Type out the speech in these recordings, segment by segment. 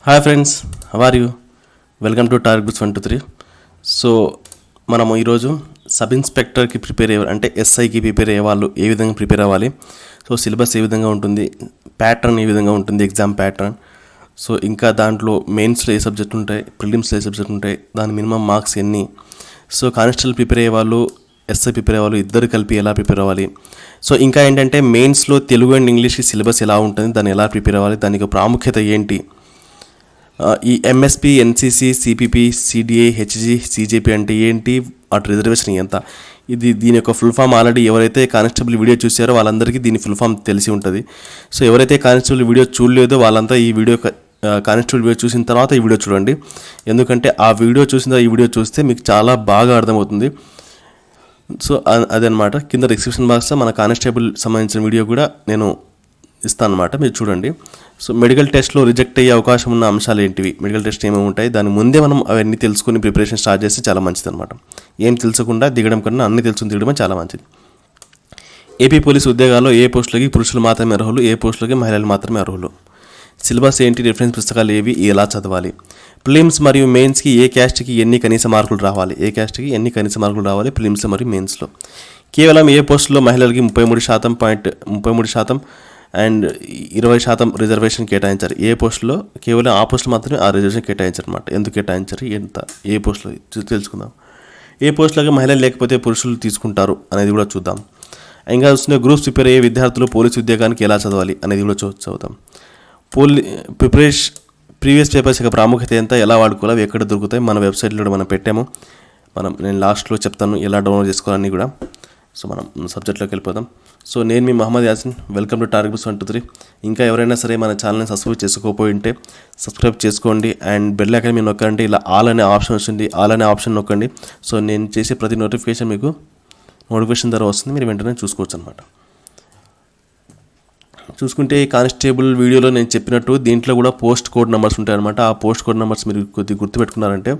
Hi friends, how are you? Welcome to target books 123. So మనము ఈరోజు sub ఇన్స్పెక్టర్కి prepare అయ్యే అంటే ఎస్ఐకి ప్రిపేర్ అయ్యే వాళ్ళు ఏ విధంగా ప్రిపేర్ అవ్వాలి, సో సిలబస్ ఏ విధంగా ఉంటుంది, ప్యాటర్న్ ఏ విధంగా ఉంటుంది, ఎగ్జామ్ ప్యాటర్న్, సో ఇంకా దాంట్లో మెయిన్స్లో ఏ సబ్జెక్ట్ ఉంటాయి, ప్రిలిమ్స్లో ఏ సబ్జెక్ట్ ఉంటాయి, దాని మినిమం మార్క్స్ ఎన్ని, సో కానిస్టేబుల్ ప్రిపేర్ అయ్యే వాళ్ళు ఎస్ఐ ప్రిపేర్ అయ్యే వాళ్ళు ఇద్దరు కలిపి ఎలా ప్రిపేర్ అవ్వాలి, సో ఇంకా ఏంటంటే మెయిన్స్లో తెలుగు అండ్ ఇంగ్లీష్ సిలబస్ ఎలా ఉంటుంది, దాన్ని ఎలా ప్రిపేర్ అవ్వాలి, దానికి ప్రాముఖ్యత ఏంటి, ఈ MSP, NCC, CPP, CDA, HG, CJP అంటే ఏంటి, వాటి రిజర్వేషన్ ఎంత, దీని యొక్క ఫుల్ ఫామ్ ఆల్రెడీ ఎవరైతే కానిస్టేబుల్ వీడియో చూసారో వాళ్ళందరికీ దీని ఫుల్ ఫామ్ తెలిసి ఉంటుంది. సో ఎవరైతే కానిస్టేబుల్ వీడియో చూడలేదో వాళ్ళంతా ఈ వీడియో కానిస్టేబుల్ వీడియో చూసిన తర్వాత ఈ వీడియో చూడండి. ఎందుకంటే ఆ వీడియో చూసిన ఈ వీడియో చూస్తే మీకు చాలా బాగా అర్థమవుతుంది. సో అదనమాట. కింద డిస్క్రిప్షన్ బాక్స్లో మన కానిస్టేబుల్ సంబంధించిన వీడియో కూడా నేను ఇస్తాను అనమాట, మీరు చూడండి. సో మెడికల్ టెస్ట్లో రిజెక్ట్ అయ్యే అవకాశం ఉన్న అంశాలు ఏంటివి, మెడికల్ టెస్ట్ ఏమేమి ఉంటాయి, దాని ముందే మనం అవన్నీ తెలుసుకుని ప్రిపరేషన్ స్టార్ట్ చేస్తే చాలా మంచిది అనమాట. ఏం తెలుసకుండా దిగడం కన్నా అన్ని తెలుసుకుని దిగడమే చాలా మంచిది. ఏపీ పోలీసు ఉద్యోగాల్లో ఏ పోస్టులకి పురుషులు మాత్రమే అర్హులు, ఏ పోస్టులకి మహిళలు మాత్రమే అర్హులు, సిలబస్ ఏంటి, రిఫరెన్స్ పుస్తకాలు ఏవి, ఎలా చదవాలి, ప్రిలిమ్స్ మరియు మెయిన్స్కి ఏ క్యాస్ట్కి ఎన్ని కనీస మార్కులు రావాలి, ఏ క్యాస్ట్కి ఎన్ని కనీస మార్కులు రావాలి ప్రిలిమ్స్ మరియు మెయిన్స్లో, కేవలం ఏ పోస్టులో మహిళలకి 33% అండ్ 20% రిజర్వేషన్ కేటాయించారు, ఏ పోస్టులో కేవలం ఆ పోస్టులు మాత్రమే ఆ రిజర్వేషన్ కేటాయించారు అనమాట. ఎందుకు కేటాయించారు, ఎంత, ఏ పోస్టులో తెలుసుకుందాం. ఏ పోస్టులకి మహిళలు లేకపోతే పురుషులు తీసుకుంటారు అనేది కూడా చూద్దాం. ఇంకా చూస్తున్న గ్రూప్స్ ప్రిపేర్ అయ్యే విద్యార్థులు పోలీసు ఉద్యోగానికి ఎలా చదవాలి అనేది కూడా చదువుతాం. ప్రీవియస్ పేపర్స్ యొక్క ప్రాముఖ్యత ఎంత, ఎలా వాడుకోవాలి, అవి ఎక్కడ దొరుకుతాయి, మన వెబ్సైట్లో మనం పెట్టాము. నేను లాస్ట్లో చెప్తాను ఎలా డౌన్లోడ్ చేసుకోవాలని కూడా. సో మనం సబ్జెక్ట్లోకి వెళ్ళిపోదాం. సో నేను మీ Mohammed Yasin, welcome to target books 123. ఇంకా ఎవరైనా సరే మన ఛానల్ని సబ్స్క్రైబ్ చేసుకోకపోయి ఉంటే సబ్స్క్రైబ్ చేసుకోండి అండ్ బెల్ ఐకాన్ మీరు నొక్కండి. ఇలా ఆల్ అనే ఆప్షన్ వస్తుంది, ఆల్ అనే ఆప్షన్ నొక్కండి. సో నేను చేసే ప్రతి నోటిఫికేషన్ మీకు నోటిఫికేషన్ ద్వారా వస్తుంది, మీరు వెంటనే చూసుకోవచ్చు అనమాట. చూసుకుంటే ఈ కానిస్టేబుల్ వీడియోలో నేను చెప్పినట్టు దీంట్లో కూడా పోస్ట్ కోడ్ నెంబర్స్ ఉంటాయి అనమాట. ఆ పోస్ట్ కోడ్ నెంబర్స్ మీరు కొద్దిగా గుర్తుపెట్టుకున్నారంటే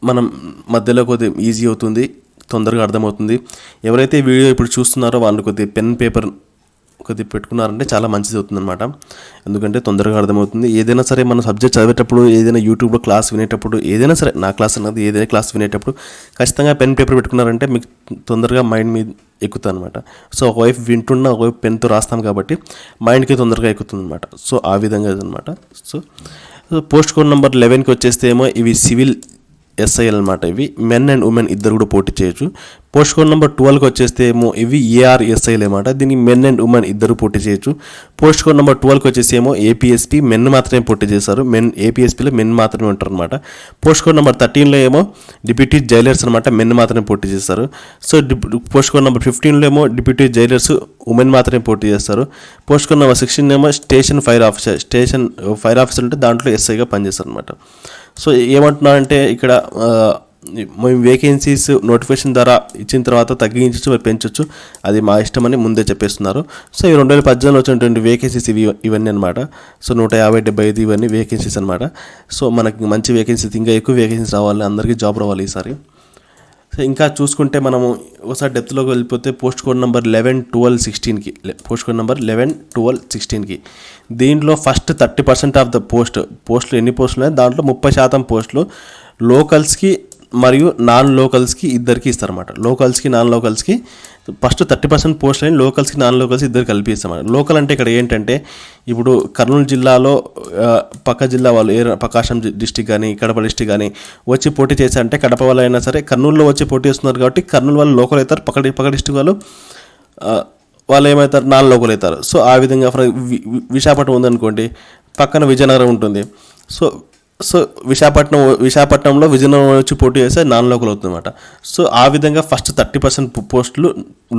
మనం మధ్యలో కొద్దిగా ఈజీ అవుతుంది, తొందరగా అర్థమవుతుంది. ఎవరైతే వీడియో ఇప్పుడు చూస్తున్నారో వాళ్ళు కొద్దిగా పెన్ పేపర్ కొద్దిగా పెట్టుకున్నారంటే చాలా మంచిది అవుతుంది అనమాట. ఎందుకంటే తొందరగా అర్థమవుతుంది. ఏదైనా సరే మన సబ్జెక్ట్ చదివేటప్పుడు, ఏదైనా యూట్యూబ్లో క్లాస్ వినేటప్పుడు, ఏదైనా సరే నా క్లాస్ అన్నది ఏదైనా క్లాస్ వినేటప్పుడు ఖచ్చితంగా పెన్ పేపర్ పెట్టుకున్నారంటే మీకు తొందరగా మైండ్ మీద ఎక్కుతుంది అనమాట. సో ఒకవైపు వింటున్నా ఒకవైపు పెన్తో రాస్తాం కాబట్టి మైండ్కి తొందరగా ఎక్కుతుంది అనమాట. సో ఆ విధంగా అనమాట. సో పోస్ట్ కోడ్ నెంబర్ 11కి వచ్చేస్తే ఏమో ఇవి సివిల్ ఎస్ఐఎల్ అనమాట. ఇవి మెన్ అండ్ ఉమెన్ ఇద్దరు కూడా పోటీ చేయొచ్చు. పోస్ట్ కోడ్ నెంబర్ 12కి వచ్చేస్తే ఏమో ఇవి ఏఆర్ఎస్ఐఎల్ అనమాట. దీనికి మెన్ అండ్ ఉమెన్ ఇద్దరు పోటీ చేయొచ్చు. పోస్ట్ కోడ్ నెంబర్ 12కి వచ్చేసి ఏమో ఏపీఎస్పీ మెన్ మాత్రమే పోటీ చేస్తారు. ఏపీఎస్పీలో మెన్ మాత్రమే ఉంటారు అనమాట. పోస్ట్ కోడ్ నెంబర్ 13లో ఏమో డిప్యూటీ జైలర్స్ అనమాట, మెన్ మాత్రమే పోటీ చేస్తారు. సో పోస్ట్ కోడ్ నెంబర్ 15లో ఏమో డిప్యూటీ జైలర్స్ ఉమెన్ మాత్రమే పోటీ చేస్తారు. పోస్ట్ కోడ్ నెంబర్ 16 ఏమో స్టేషన్ ఫైర్ ఆఫీసర్ అంటే దాంట్లో ఎస్ఐగా పనిచేస్తారు అనమాట. సో ఏమంటున్నారంటే ఇక్కడ మేము వేకెన్సీస్ నోటిఫికేషన్ ద్వారా ఇచ్చిన తర్వాత తగ్గించవచ్చు, మరి పెంచవచ్చు, అది మా ఇష్టమని ముందే చెప్పేస్తున్నారు. సో ఈ 2018లో వచ్చినటువంటి వేకెన్సీస్ ఇవన్నీ అనమాట. సో 150-75 ఇవన్నీ వేకెన్సీస్ అనమాట. సో మనకి మంచి వేకెన్సీస్, ఇంకా ఎక్కువ వేకెన్సీస్ రావాలి, అందరికీ జాబ్ రావాలి ఈసారి. సో ఇంకా చూసుకుంటే మనము ఒకసారి డెప్త్లోకి వెళ్ళిపోతే పోస్ట్ కోడ్ నెంబర్ 11, 12, 16కి పోస్ట్ కోడ్ నెంబర్ 11, 12, 16కి దీంట్లో ఫస్ట్ 30% ఆఫ్ ద పోస్టులు ఎన్ని పోస్టులు ఉన్నాయి, దాంట్లో 30% పోస్టులు లోకల్స్కి మరియు నాన్ లోకల్స్కి ఇద్దరికి ఇస్తారన్నమాట. లోకల్స్కి నాన్ లోకల్స్కి ఫస్ట్ 30% పోస్టులు అని లోకల్స్కి నాన్ లోకల్స్ ఇద్దరు కలిపి ఇస్తారన్నమాట. లోకల్ అంటే ఇక్కడ ఏంటంటే ఇప్పుడు కర్నూలు జిల్లాలో పక్క జిల్లా వాళ్ళు ప్రకాశం డిస్టిక్ కానీ కడప డిస్టిక్ కానీ వచ్చి పోటీ చేశారంటే కడప వాళ్ళు అయినా సరే కర్నూలులో వచ్చి పోటీ చేస్తున్నారు కాబట్టి కర్నూలు వాళ్ళు లోకల్ అవుతారు, పక్క డిస్టిక్ వాళ్ళు ఏమవుతారు, నాన్ లోకల్ అవుతారు. సో ఆ విధంగా విశాఖపట్నం ఉందనుకోండి, పక్కన విజయనగరం ఉంటుంది. సో విశాఖపట్నంలో విజయనగరం వచ్చి పోటీ చేస్తే నాన్ లోకల్ అవుతుంది అనమాట. సో ఆ విధంగా ఫస్ట్ 30% పోస్టులు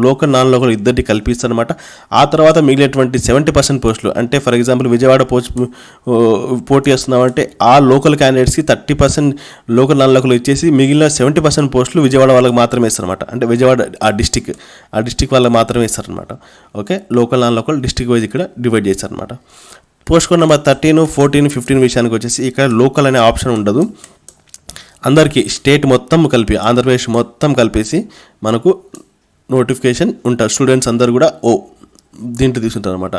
లోకల్ నాన్ లోకల్ ఇద్దరిని కల్పిస్తారు అనమాట. ఆ తర్వాత మిగిలినటువంటి 70% పోస్టులు అంటే ఫర్ ఎగ్జాంపుల్ విజయవాడ పోటీ చేస్తున్నామంటే ఆ లోకల్ క్యాండిడేట్స్కి 30% లోకల్ నాన్ లోకల్ ఇచ్చేసి మిగిలిన 70% పోస్టులు విజయవాడ వాళ్ళకి మాత్రమే ఇస్తారనమాట. అంటే విజయవాడ ఆ డిస్టిక్ వాళ్ళకి మాత్రమే ఇస్తారనమాట. Okay, local non local district wise ఇక్కడ డివైడ్ చేస్తారనమాట. పోస్ట్ కోడ్ నెంబర్ 13, 14, 15 విషయానికి వచ్చేసి ఇక్కడ లోకల్ అనే ఆప్షన్ ఉండదు. అందరికీ స్టేట్ మొత్తం కలిపి ఆంధ్రప్రదేశ్ మొత్తం కలిపేసి మనకు నోటిఫికేషన్ ఉంటారు. స్టూడెంట్స్ అందరు కూడా దీంట్లో తీసుకుంటారు అనమాట.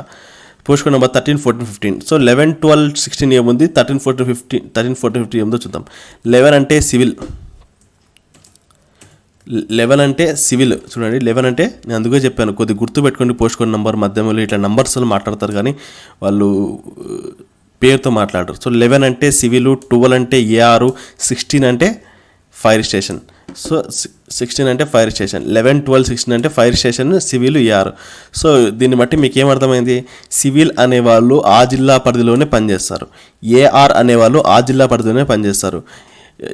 Post code number 13, 14, 15. సో 11, 12, 16 ఏముంది, 13, 14, 15, 13, 14, 15 ఏముందో చూద్దాం. 11 అంటే సివిల్. 11 అంటే సివిల్. చూడండి 11 అంటే నేను అందుకే చెప్పాను కొద్దిగా గుర్తు పెట్టుకోండి. పోస్ట్ కోడ్ నెంబర్ మధ్యలో ఇట్లా నంబర్స్లో మాట్లాడతారు కానీ వాళ్ళు పేరుతో మాట్లాడరు. సో 11 అంటే సివిల్, 12 అంటే ఏఆర్, 16 అంటే ఫైర్ స్టేషన్. సో 16 అంటే ఫైర్ స్టేషన్, 11, 12, 16 అంటే fire station, civil, AR. So దీన్ని బట్టి మీకు ఏమర్థమైంది, సివిల్ అనేవాళ్ళు ఆ జిల్లా పరిధిలోనే పనిచేస్తారు, ఏఆర్ అనేవాళ్ళు ఆ జిల్లా పరిధిలోనే పనిచేస్తారు,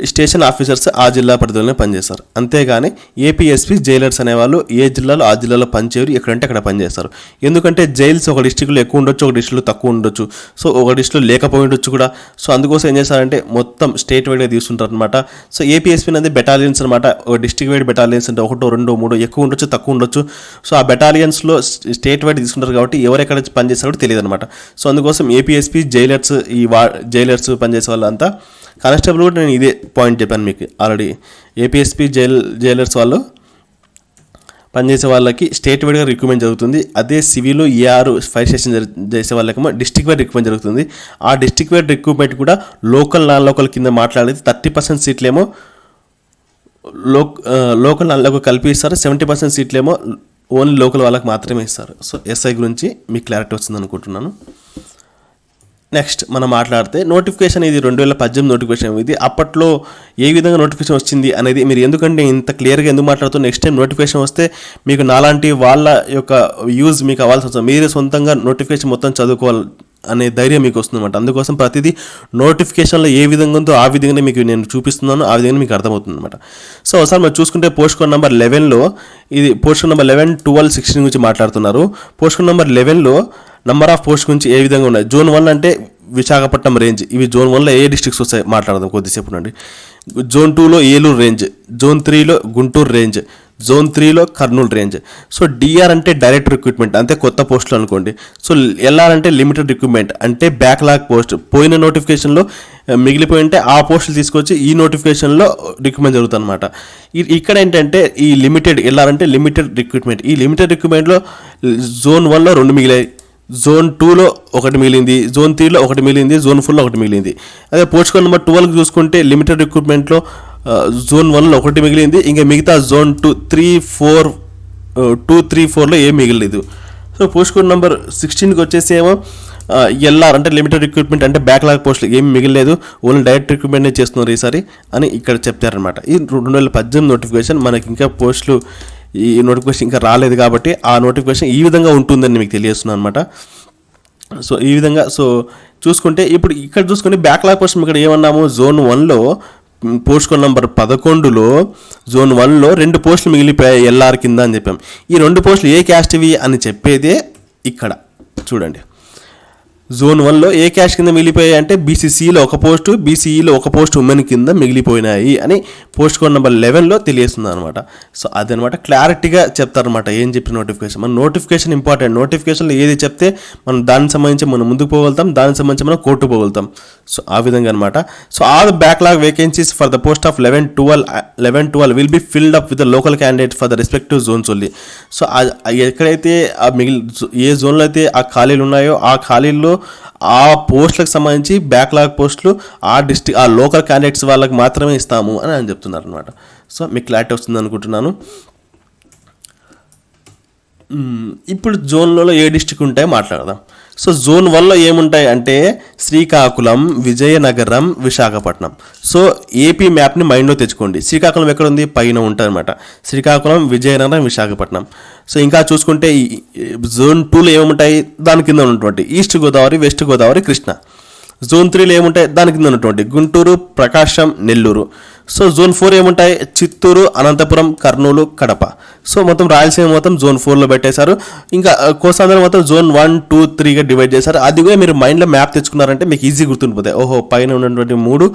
స్టేషన్ ఆఫీసర్స్ ఆ జిల్లా పరిధిలోనే పనిచేస్తారు. అంతేగాని ఏపీఎస్పీ జైలర్స్ అనేవాళ్ళు ఏ జిల్లాలో ఆ జిల్లాలో పనిచేయరు, ఎక్కడంటే అక్కడ పనిచేస్తారు. ఎందుకంటే జైల్స్ ఒక డిస్ట్రిక్ట్లో ఎక్కువ ఉండొచ్చు, ఒక డిస్ట్రిక్ట్లో తక్కువ ఉండొచ్చు, సో ఒక డిస్ట్రిక్ట్లో లేకపోయి ఉండొచ్చు కూడా. సో అందుకోసం ఏం చేస్తారంటే మొత్తం స్టేట్ వైడ్గా తీసుకుంటారు అనమాట. సో ఏపీఎస్పీ అనేది బెటాలియన్స్ అనమాట. ఒక డిస్ట్రిక్ట్ వైడ్ బెటాలియన్స్ అంటే 1, 2, 3 ఎక్కువ ఉండొచ్చు, తక్కువ ఉండొచ్చు. సో ఆ బెటాలియన్స్లో స్టేట్ వైడ్ తీసుకుంటారు కాబట్టి ఎవరెక్కడ పనిచేస్తారో తెలియదు అనమాట. సో అందుకోసం ఏపీఎస్పీ జైలర్స్, జైలర్స్ పనిచేసే వాళ్ళంతా. కానిస్టేబుల్ కూడా నేను ఇదే పాయింట్ చెప్పాను మీకు ఆల్రెడీ. ఏపీఎస్పీ జైలర్స్ వాళ్ళు పనిచేసే వాళ్ళకి స్టేట్ వైడ్గా రిక్రూట్మెంట్ జరుగుతుంది. అదే సివిల్, ఏఆర్, ఫైర్ స్టేషన్ చేసే వాళ్ళకేమో డిస్ట్రిక్ట్ వైడ్ రిక్రూట్మెంట్ జరుగుతుంది. ఆ డిస్ట్రిక్ట్ వైడ్ రిక్రూట్మెంట్ కూడా లోకల్, నాన్ లోకల్ కింద మాట్లాడేది 30% సీట్లేమో లోకల్, నాన్ లోకల్ కలిపి ఇస్తారు, 70% సీట్లేమో ఓన్లీ లోకల్ వాళ్ళకి మాత్రమే ఇస్తారు. సో ఎస్ఐ గురించి మీకు క్లారిటీ వస్తుంది అనుకుంటున్నాను. నెక్స్ట్ మనం మాట్లాడితే నోటిఫికేషన్, ఇది 2018 నోటిఫికేషన్. ఇది అప్పట్లో ఏ విధంగా నోటిఫికేషన్ వచ్చింది అనేది మీరు ఎందుకంటే ఇంత క్లియర్గా ఎందుకు మాట్లాడుతూ, నెక్స్ట్ టైం నోటిఫికేషన్ వస్తే మీకు నాలాంటి వాళ్ళ యొక్క యూజ్ మీకు అవ్వాల్సి వస్తుంది. మీరే సొంతంగా నోటిఫికేషన్ మొత్తం చదువుకోవాలి అనే ధైర్యం మీకు వస్తుంది అనమాట. అందుకోసం ప్రతిదీ నోటిఫికేషన్లో ఏ విధంగా ఉందో ఆ విధంగానే మీకు నేను చూపిస్తున్నాను, ఆ విధంగా మీకు అర్థమవుతుంది అనమాట. సో ఒకసారి మనం చూసుకుంటే పోస్ట్ కోడ్ నెంబర్ 11లో, ఇది పోస్ట్ కోడ్ నెంబర్ 11, 12, 16 గురించి మాట్లాడుతున్నారు. పోస్ట్ కోడ్ నెంబర్ 11లో నెంబర్ ఆఫ్ పోస్ట్ గురించి ఏ విధంగా ఉన్నాయి. జోన్ 1 అంటే విశాఖపట్నం రేంజ్. ఇవి జోన్ 1లో ఏ డిస్ట్రిక్ట్స్ వస్తాయి మాట్లాడదాం కొద్దిసేపు నుండి. జోన్ 2లో ఏలూరు రేంజ్, జోన్ 3లో గుంటూరు రేంజ్, జోన్ 3లో కర్నూలు రేంజ్. సో డిఆర్ అంటే డైరెక్ట్ రిక్రూట్మెంట్, అంటే కొత్త పోస్టులు అనుకోండి. సో ఎల్ఆర్ అంటే లిమిటెడ్ రిక్రూట్మెంట్, అంటే బ్యాక్లాగ్ పోస్ట్, పోయిన నోటిఫికేషన్లో మిగిలిపోయి ఉంటే ఆ పోస్టులు తీసుకొచ్చి ఈ నోటిఫికేషన్లో రిక్రూట్మెంట్ జరుగుతుంది అనమాట. ఇక్కడ ఏంటంటే ఈ లిమిటెడ్, ఎల్ఆర్ అంటే లిమిటెడ్ రిక్రూట్మెంట్. ఈ లిమిటెడ్ రిక్రూట్మెంట్లో జోన్ 1లో 2 మిగిలాయి, జోన్ 2లో 1 మిగిలింది, జోన్ 3లో 1 మిగిలింది, జోన్ 4లో 1 మిగిలింది. అదే పోస్ట్ కోడ్ నెంబర్ 12 చూసుకుంటే లిమిటెడ్ రిక్రూట్మెంట్లో జోన్ 1లో 1 మిగిలింది, ఇంకా మిగతా జోన్ 2, 3, 4లో ఏం మిగిలేదు. సో పోస్ట్ కోడ్ నెంబర్ 16కి వచ్చేసి ఏమో ఎల్ఆర్ అంటే లిమిటెడ్ రిక్రూట్మెంట్, అంటే బ్యాక్లాగ్ పోస్టులు ఏమి మిగిలేదు, ఓన్లీ డైరెక్ట్ రిక్రూట్మెంటే చేస్తున్నారు ఈసారి అని ఇక్కడ చెప్తారనమాట. ఈ 2018 నోటిఫికేషన్. మనకి ఇంకా పోస్టులు ఈ నోటిఫికేషన్ ఇంకా రాలేదు కాబట్టి ఆ నోటిఫికేషన్ ఈ విధంగా ఉంటుందని మీకు తెలియజేస్తున్నాను అనమాట. సో ఈ విధంగా సో చూసుకుంటే ఇప్పుడు ఇక్కడ చూసుకుంటే బ్యాక్లాగ్ పోస్ట్ ఇక్కడ ఏమన్నాము, జోన్ 1లో పోస్ట్ కోడ్ నెంబర్ 11లో జోన్ 1లో 2 పోస్టులు మిగిలిపోయాయి ఎల్ఆర్ కింద అని చెప్పాం. ఈ 2 పోస్టులు ఏ క్యాస్ట్ ఇవి అని చెప్పేదే ఇక్కడ చూడండి. జోన్ 1లో ఏ క్యాస్ట్ కింద మిగిలిపోయాయి అంటే బీసీసీలో 1 పోస్టు, బీసీఈలో 1 పోస్ట్ ఉమెన్ కింద మిగిలిపోయినాయి అని పోస్ట్ కోడ్ నెంబర్ 11లో తెలియస్తుంది అనమాట. సో అదనమాట క్లారిటీగా చెప్తారనమాట ఏం చెప్పిన నోటిఫికేషన్. మన నోటిఫికేషన్ ఇంపార్టెంట్. నోటిఫికేషన్లో ఏది చెప్తే మనం దానికి సంబంధించి మనం ముందుకు పోగలుగుతాం, దానికి సంబంధించి మనం కోర్టు పోగలుగుతాం. సో ఆ విధంగా అనమాట. So all backlog vacancies for the post of 11, 12 will be filled up with the local candidate for the respective zones only. So ఎక్కడైతే ఆ ఏ జోన్లో అయితే ఆ ఖాళీలు ఉన్నాయో ఆ ఖాళీల్లో ఆ పోస్టులకు సంబంధించి బ్యాక్లాగ్ పోస్టులు ఆ లోకల్ క్యాండిడేట్స్ వాళ్ళకి మాత్రమే ఇస్తాము అని ఆయన చెప్తున్నారు అనమాట. సో మీకు క్లారిటీ వస్తుంది అనుకుంటున్నాను. ఇప్పుడు జోన్లలో ఏ డిస్ట్రిక్ట్ ఉంటాయో మాట్లాడదాం. సో జోన్ 1లో ఏముంటాయి అంటే శ్రీకాకుళం, విజయనగరం, విశాఖపట్నం. సో ఏపీ మ్యాప్ని మైండ్లో తెచ్చుకోండి. శ్రీకాకుళం ఎక్కడ ఉంది, పైన ఉంటుంది అనమాట. శ్రీకాకుళం, విజయనగరం, విశాఖపట్నం. సో ఇంకా చూసుకుంటే జోన్ 2లో ఏముంటాయి, దాని కింద ఉన్నటువంటి east Godavari, west Godavari, Krishna. Zone 3లో ఏముంటాయి, దాని కింద ఉన్నటువంటి గుంటూరు, ప్రకాశం, నెల్లూరు. సో జోన్ 4 ఏముంటాయి, చిత్తూరు, అనంతపురం, కర్నూలు, కడప. సో మొత్తం రాయలసీమ మొత్తం జోన్ 4లో పెట్టేశారు. ఇంకా కోస్తాంధ్ర మొత్తం జోన్ 1, 2, 3గా డివైడ్ చేశారు. అది కూడా మీరు మైండ్లో మ్యాప్ తెచ్చుకున్నారంటే మీకు ఈజీ గుర్తుండిపోతాయి. ఓహో పైన ఉన్నటువంటి 3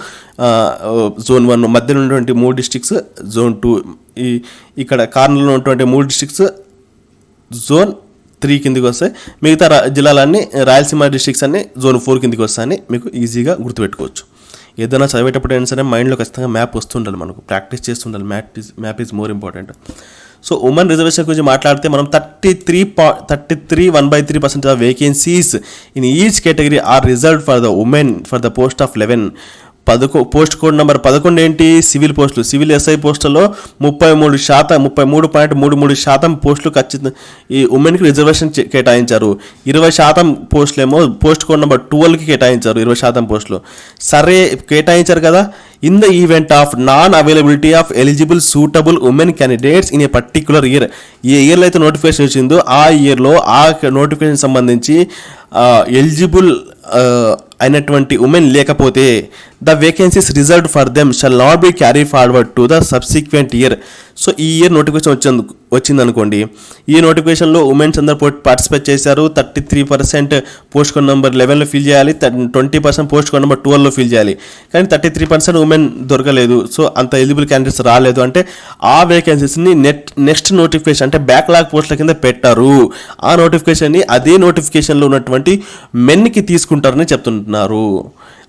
జోన్ 1, మధ్యలో ఉన్నటువంటి 3 డిస్ట్రిక్ట్స్ జోన్ 2, ఇక్కడ కార్నర్లో ఉన్నటువంటి 3 డిస్ట్రిక్ట్స్ జోన్ 3 కిందికి వస్తాయి. మిగతా జిల్లాలన్నీ రాయలసీమ డిస్ట్రిక్ట్స్ అన్ని జోన్ 4 కిందికి వస్తాయని మీకు ఈజీగా గుర్తుపెట్టుకోవచ్చు. ఏదైనా చదివేటప్పుడు అయినా సరే మైండ్లో ఖచ్చితంగా మ్యాప్ వస్తుండాలి, మనకు ప్రాక్టీస్ చేస్తుండాలి. Map is more important. So women reservation గురించి మాట్లాడితే మనం 1/3% of vacancies in each category are reserved for the women for the post of 11. Post code number 11 ఏంటి? సివిల్ పోస్టులు. సివిల్ ఎస్ఐ పోస్టులలో 33.33% పోస్టులు ఖచ్చితంగా ఈ ఉమెన్కి రిజర్వేషన్ కేటాయించారు. 20% పోస్టులేమో పోస్ట్ కోడ్ నెంబర్ 12కి కేటాయించారు. 20% పోస్టులు సరే కేటాయించారు కదా. In the event of non availability of eligible suitable women candidates in a particular year, ఏ ఇయర్లో అయితే నోటిఫికేషన్ వచ్చిందో ఆ ఇయర్లో ఆ నోటిఫికేషన్ సంబంధించి ఎలిజిబుల్ అయినటువంటి ఉమెన్ లేకపోతే the vacancies reserved for them shall not be carry forward to the subsequent year. So ఈ ఇయర్ నోటిఫికేషన్ వచ్చిందనుకోండి, ఈ నోటిఫికేషన్లో ఉమెన్స్ అందరూ పార్టిసిపేట్ చేశారు. 33% పోస్ట్ కోడ్ నెంబర్ 11లో ఫిల్ చేయాలి, 20% పోస్ట్ కోడ్ నెంబర్ 12లో ఫిల్ చేయాలి. కానీ 33% ఉమెన్ దొరకలేదు. సో అంత ఎలిజిబుల్ క్యాండిడేట్స్ రాలేదు అంటే ఆ వేకెన్సీస్ని నెక్స్ట్ నోటిఫికేషన్ అంటే బ్యాక్లాగ్ పోస్టుల కింద పెట్టారు. ఆ నోటిఫికేషన్ని అదే నోటిఫికేషన్లో ఉన్నటువంటి మెన్కి తీసుకుంటారని చెప్తున్నారు.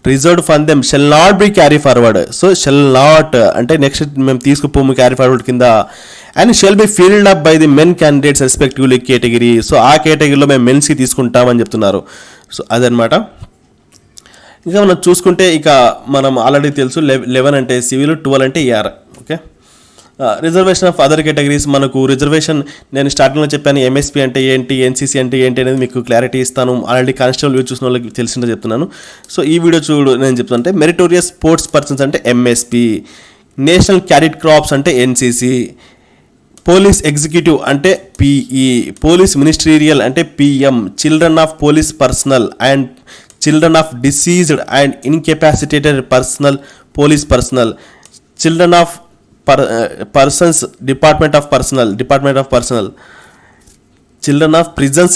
Reserved for them shall not be carry forward. So shall not అంటే నెక్స్ట్ మేము తీసుకుపోము క్యారీ ఫార్వర్డ్ కింద. And shall be filled up by the men candidates respectively category. So ఆ కేటగిరీలో మేము మెన్స్కి తీసుకుంటామని చెప్తున్నారు. సో అదనమాట. ఇంకా మనం చూసుకుంటే ఇక మనం ఆల్రెడీ తెలుసు 11 అంటే సివిల్, 12 అంటే AR. Okay, reservation of other categories. మనకు రిజర్వేషన్ నేను స్టార్టింగ్లో చెప్పాను, ఎంఎస్పీ అంటే ఏంటి, ఎన్సీసీ అంటే ఏంటి అనేది మీకు క్లారిటీ ఇస్తాను. ఆల్రెడీ కానిస్టేబుల్ వ్యూ చూసిన వాళ్ళకి తెలిసిందో చెప్తున్నాను. సో ఈ వీడియో చూడు నేను చెప్తాను అంటే మెరిటోరియస్ స్పోర్ట్స్ పర్సన్స్ అంటే ఎంఎస్పీ, నేషనల్ క్యాడెట్ క్రాప్స్ అంటే ఎన్సీసీ, పోలీస్ ఎగ్జిక్యూటివ్ అంటే పిఈ, పోలీస్ మినిస్ట్రీరియల్ అంటే PM, children of police personnel and children of deceased and incapacitated personnel police personnel, children of persons department of personnel, children of prisons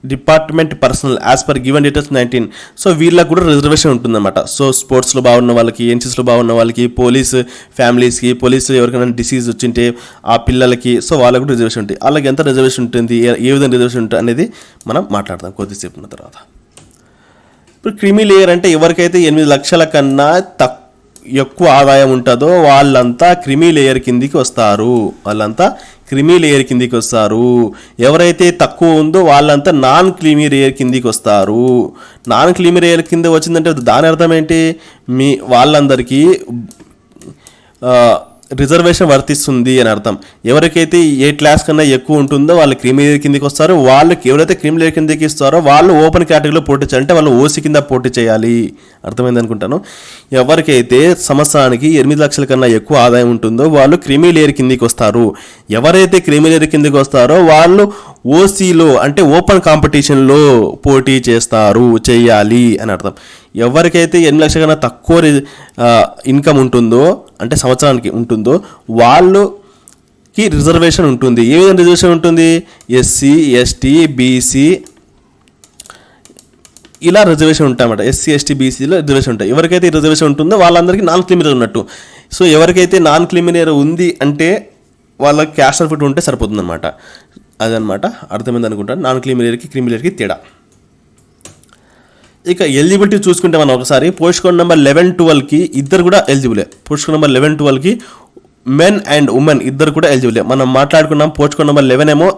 department personnel as per given details 19. So వీళ్ళకి కూడా reservation ఉంటుందన్నమాట. So స్పోర్ట్స్లో బాగున్న వాళ్ళకి, ఎన్సీసీలో బాగున్న వాళ్ళకి, police ఫ్యామిలీస్కి, police ఎవరికైనా డిసీజ్ వచ్చింటే ఆ పిల్లలకి, సో వాళ్ళకి కూడా రిజర్వేషన్ ఉంటుంది. వాళ్ళకి ఎంత రిజర్వేషన్ ఉంటుంది, ఏ విధంగా రిజర్వేషన్ ఉంటుంది అనేది మనం మాట్లాడదాం కొద్దిసేపు ఉన్న తర్వాత. ఇప్పుడు క్రిమీ లేయర్ అంటే ఎవరికైతే 8 లక్షల కన్నా ఎక్కువ ఆదాయం ఉంటుందో వాళ్ళంతా క్రిమీ లేయర్ కిందికి వస్తారు. ఎవరైతే తక్కువ ఉందో వాళ్ళంతా నాన్ క్రిమీ లేయర్ కిందికి వస్తారు. నాన్ క్రిమీ లేయర్ కింద వచ్చిందంటే దాని అర్థం ఏంటి? వాళ్ళందరికీ రిజర్వేషన్ వర్తిస్తుంది అని అర్థం. ఎవరికైతే ఏ క్లాస్ కన్నా ఎక్కువ ఉంటుందో వాళ్ళు క్రిమీ లేయర్ కిందికి వస్తారు. వాళ్ళకి ఎవరైతే క్రిమీ లేయర్ కిందికి ఇస్తారో వాళ్ళు ఓపెన్ కేటగిరీలో పోటీ చేయాలి, అంటే వాళ్ళు ఓసీ కింద పోటీ చేయాలి. అర్థమైంది అనుకుంటాను. ఎవరికైతే సంవత్సరానికి 8 లక్షల కన్నా ఎక్కువ ఆదాయం ఉంటుందో వాళ్ళు క్రిమీ లేయర్ కిందికి వస్తారు. ఎవరైతే క్రిమీ లేయర్ కిందికి వస్తారో వాళ్ళు ఓసీలో అంటే ఓపెన్ కాంపిటీషన్లో పోటీ చేయాలి అని అర్థం. ఎవరికైతే 8 లక్షల కన్నా తక్కువ ఇన్కమ్ ఉంటుందో అంటే సంవత్సరానికి ఉంటుందో వాళ్ళకి రిజర్వేషన్ ఉంటుంది. ఏ విధంగా రిజర్వేషన్ ఉంటుంది? ఎస్సీ, ఎస్టీ, బీసీ ఇలా రిజర్వేషన్ ఉంటాయన్నమాట. ఎస్సీ, ఎస్టీ, బీసీలో రిజర్వేషన్ ఉంటాయి. ఎవరికైతే రిజర్వేషన్ ఉంటుందో వాళ్ళందరికీ నాన్ క్రిమినల్ ఉన్నట్టు. సో ఎవరికైతే నాన్ క్రిమినల్ ఉంది అంటే వాళ్ళకి క్యాస్ట్ సర్టిఫికేట్ ఉంటే సరిపోతుంది అనమాట. అదనమాట. అర్థమైంది అనుకుంటాను నాన్ క్రిమినల్కి తేడా. ఇక ఎలిజిబిలిటీ చూసుకుంటే మనం ఒకసారి పోస్ట్ కోడ్ నెంబర్ 11-12కి ఇద్దరు కూడా ఎలిజిబులే. పోస్ట్ కోడ్ నెంబర్ 11-12కి మెన్ అండ్ ఉమెన్ ఇద్దరు కూడా ఎలిజిబులే. మనం మాట్లాడుకున్నాం పోస్ట్ కోడ్ నెంబర్ 11 ఏమో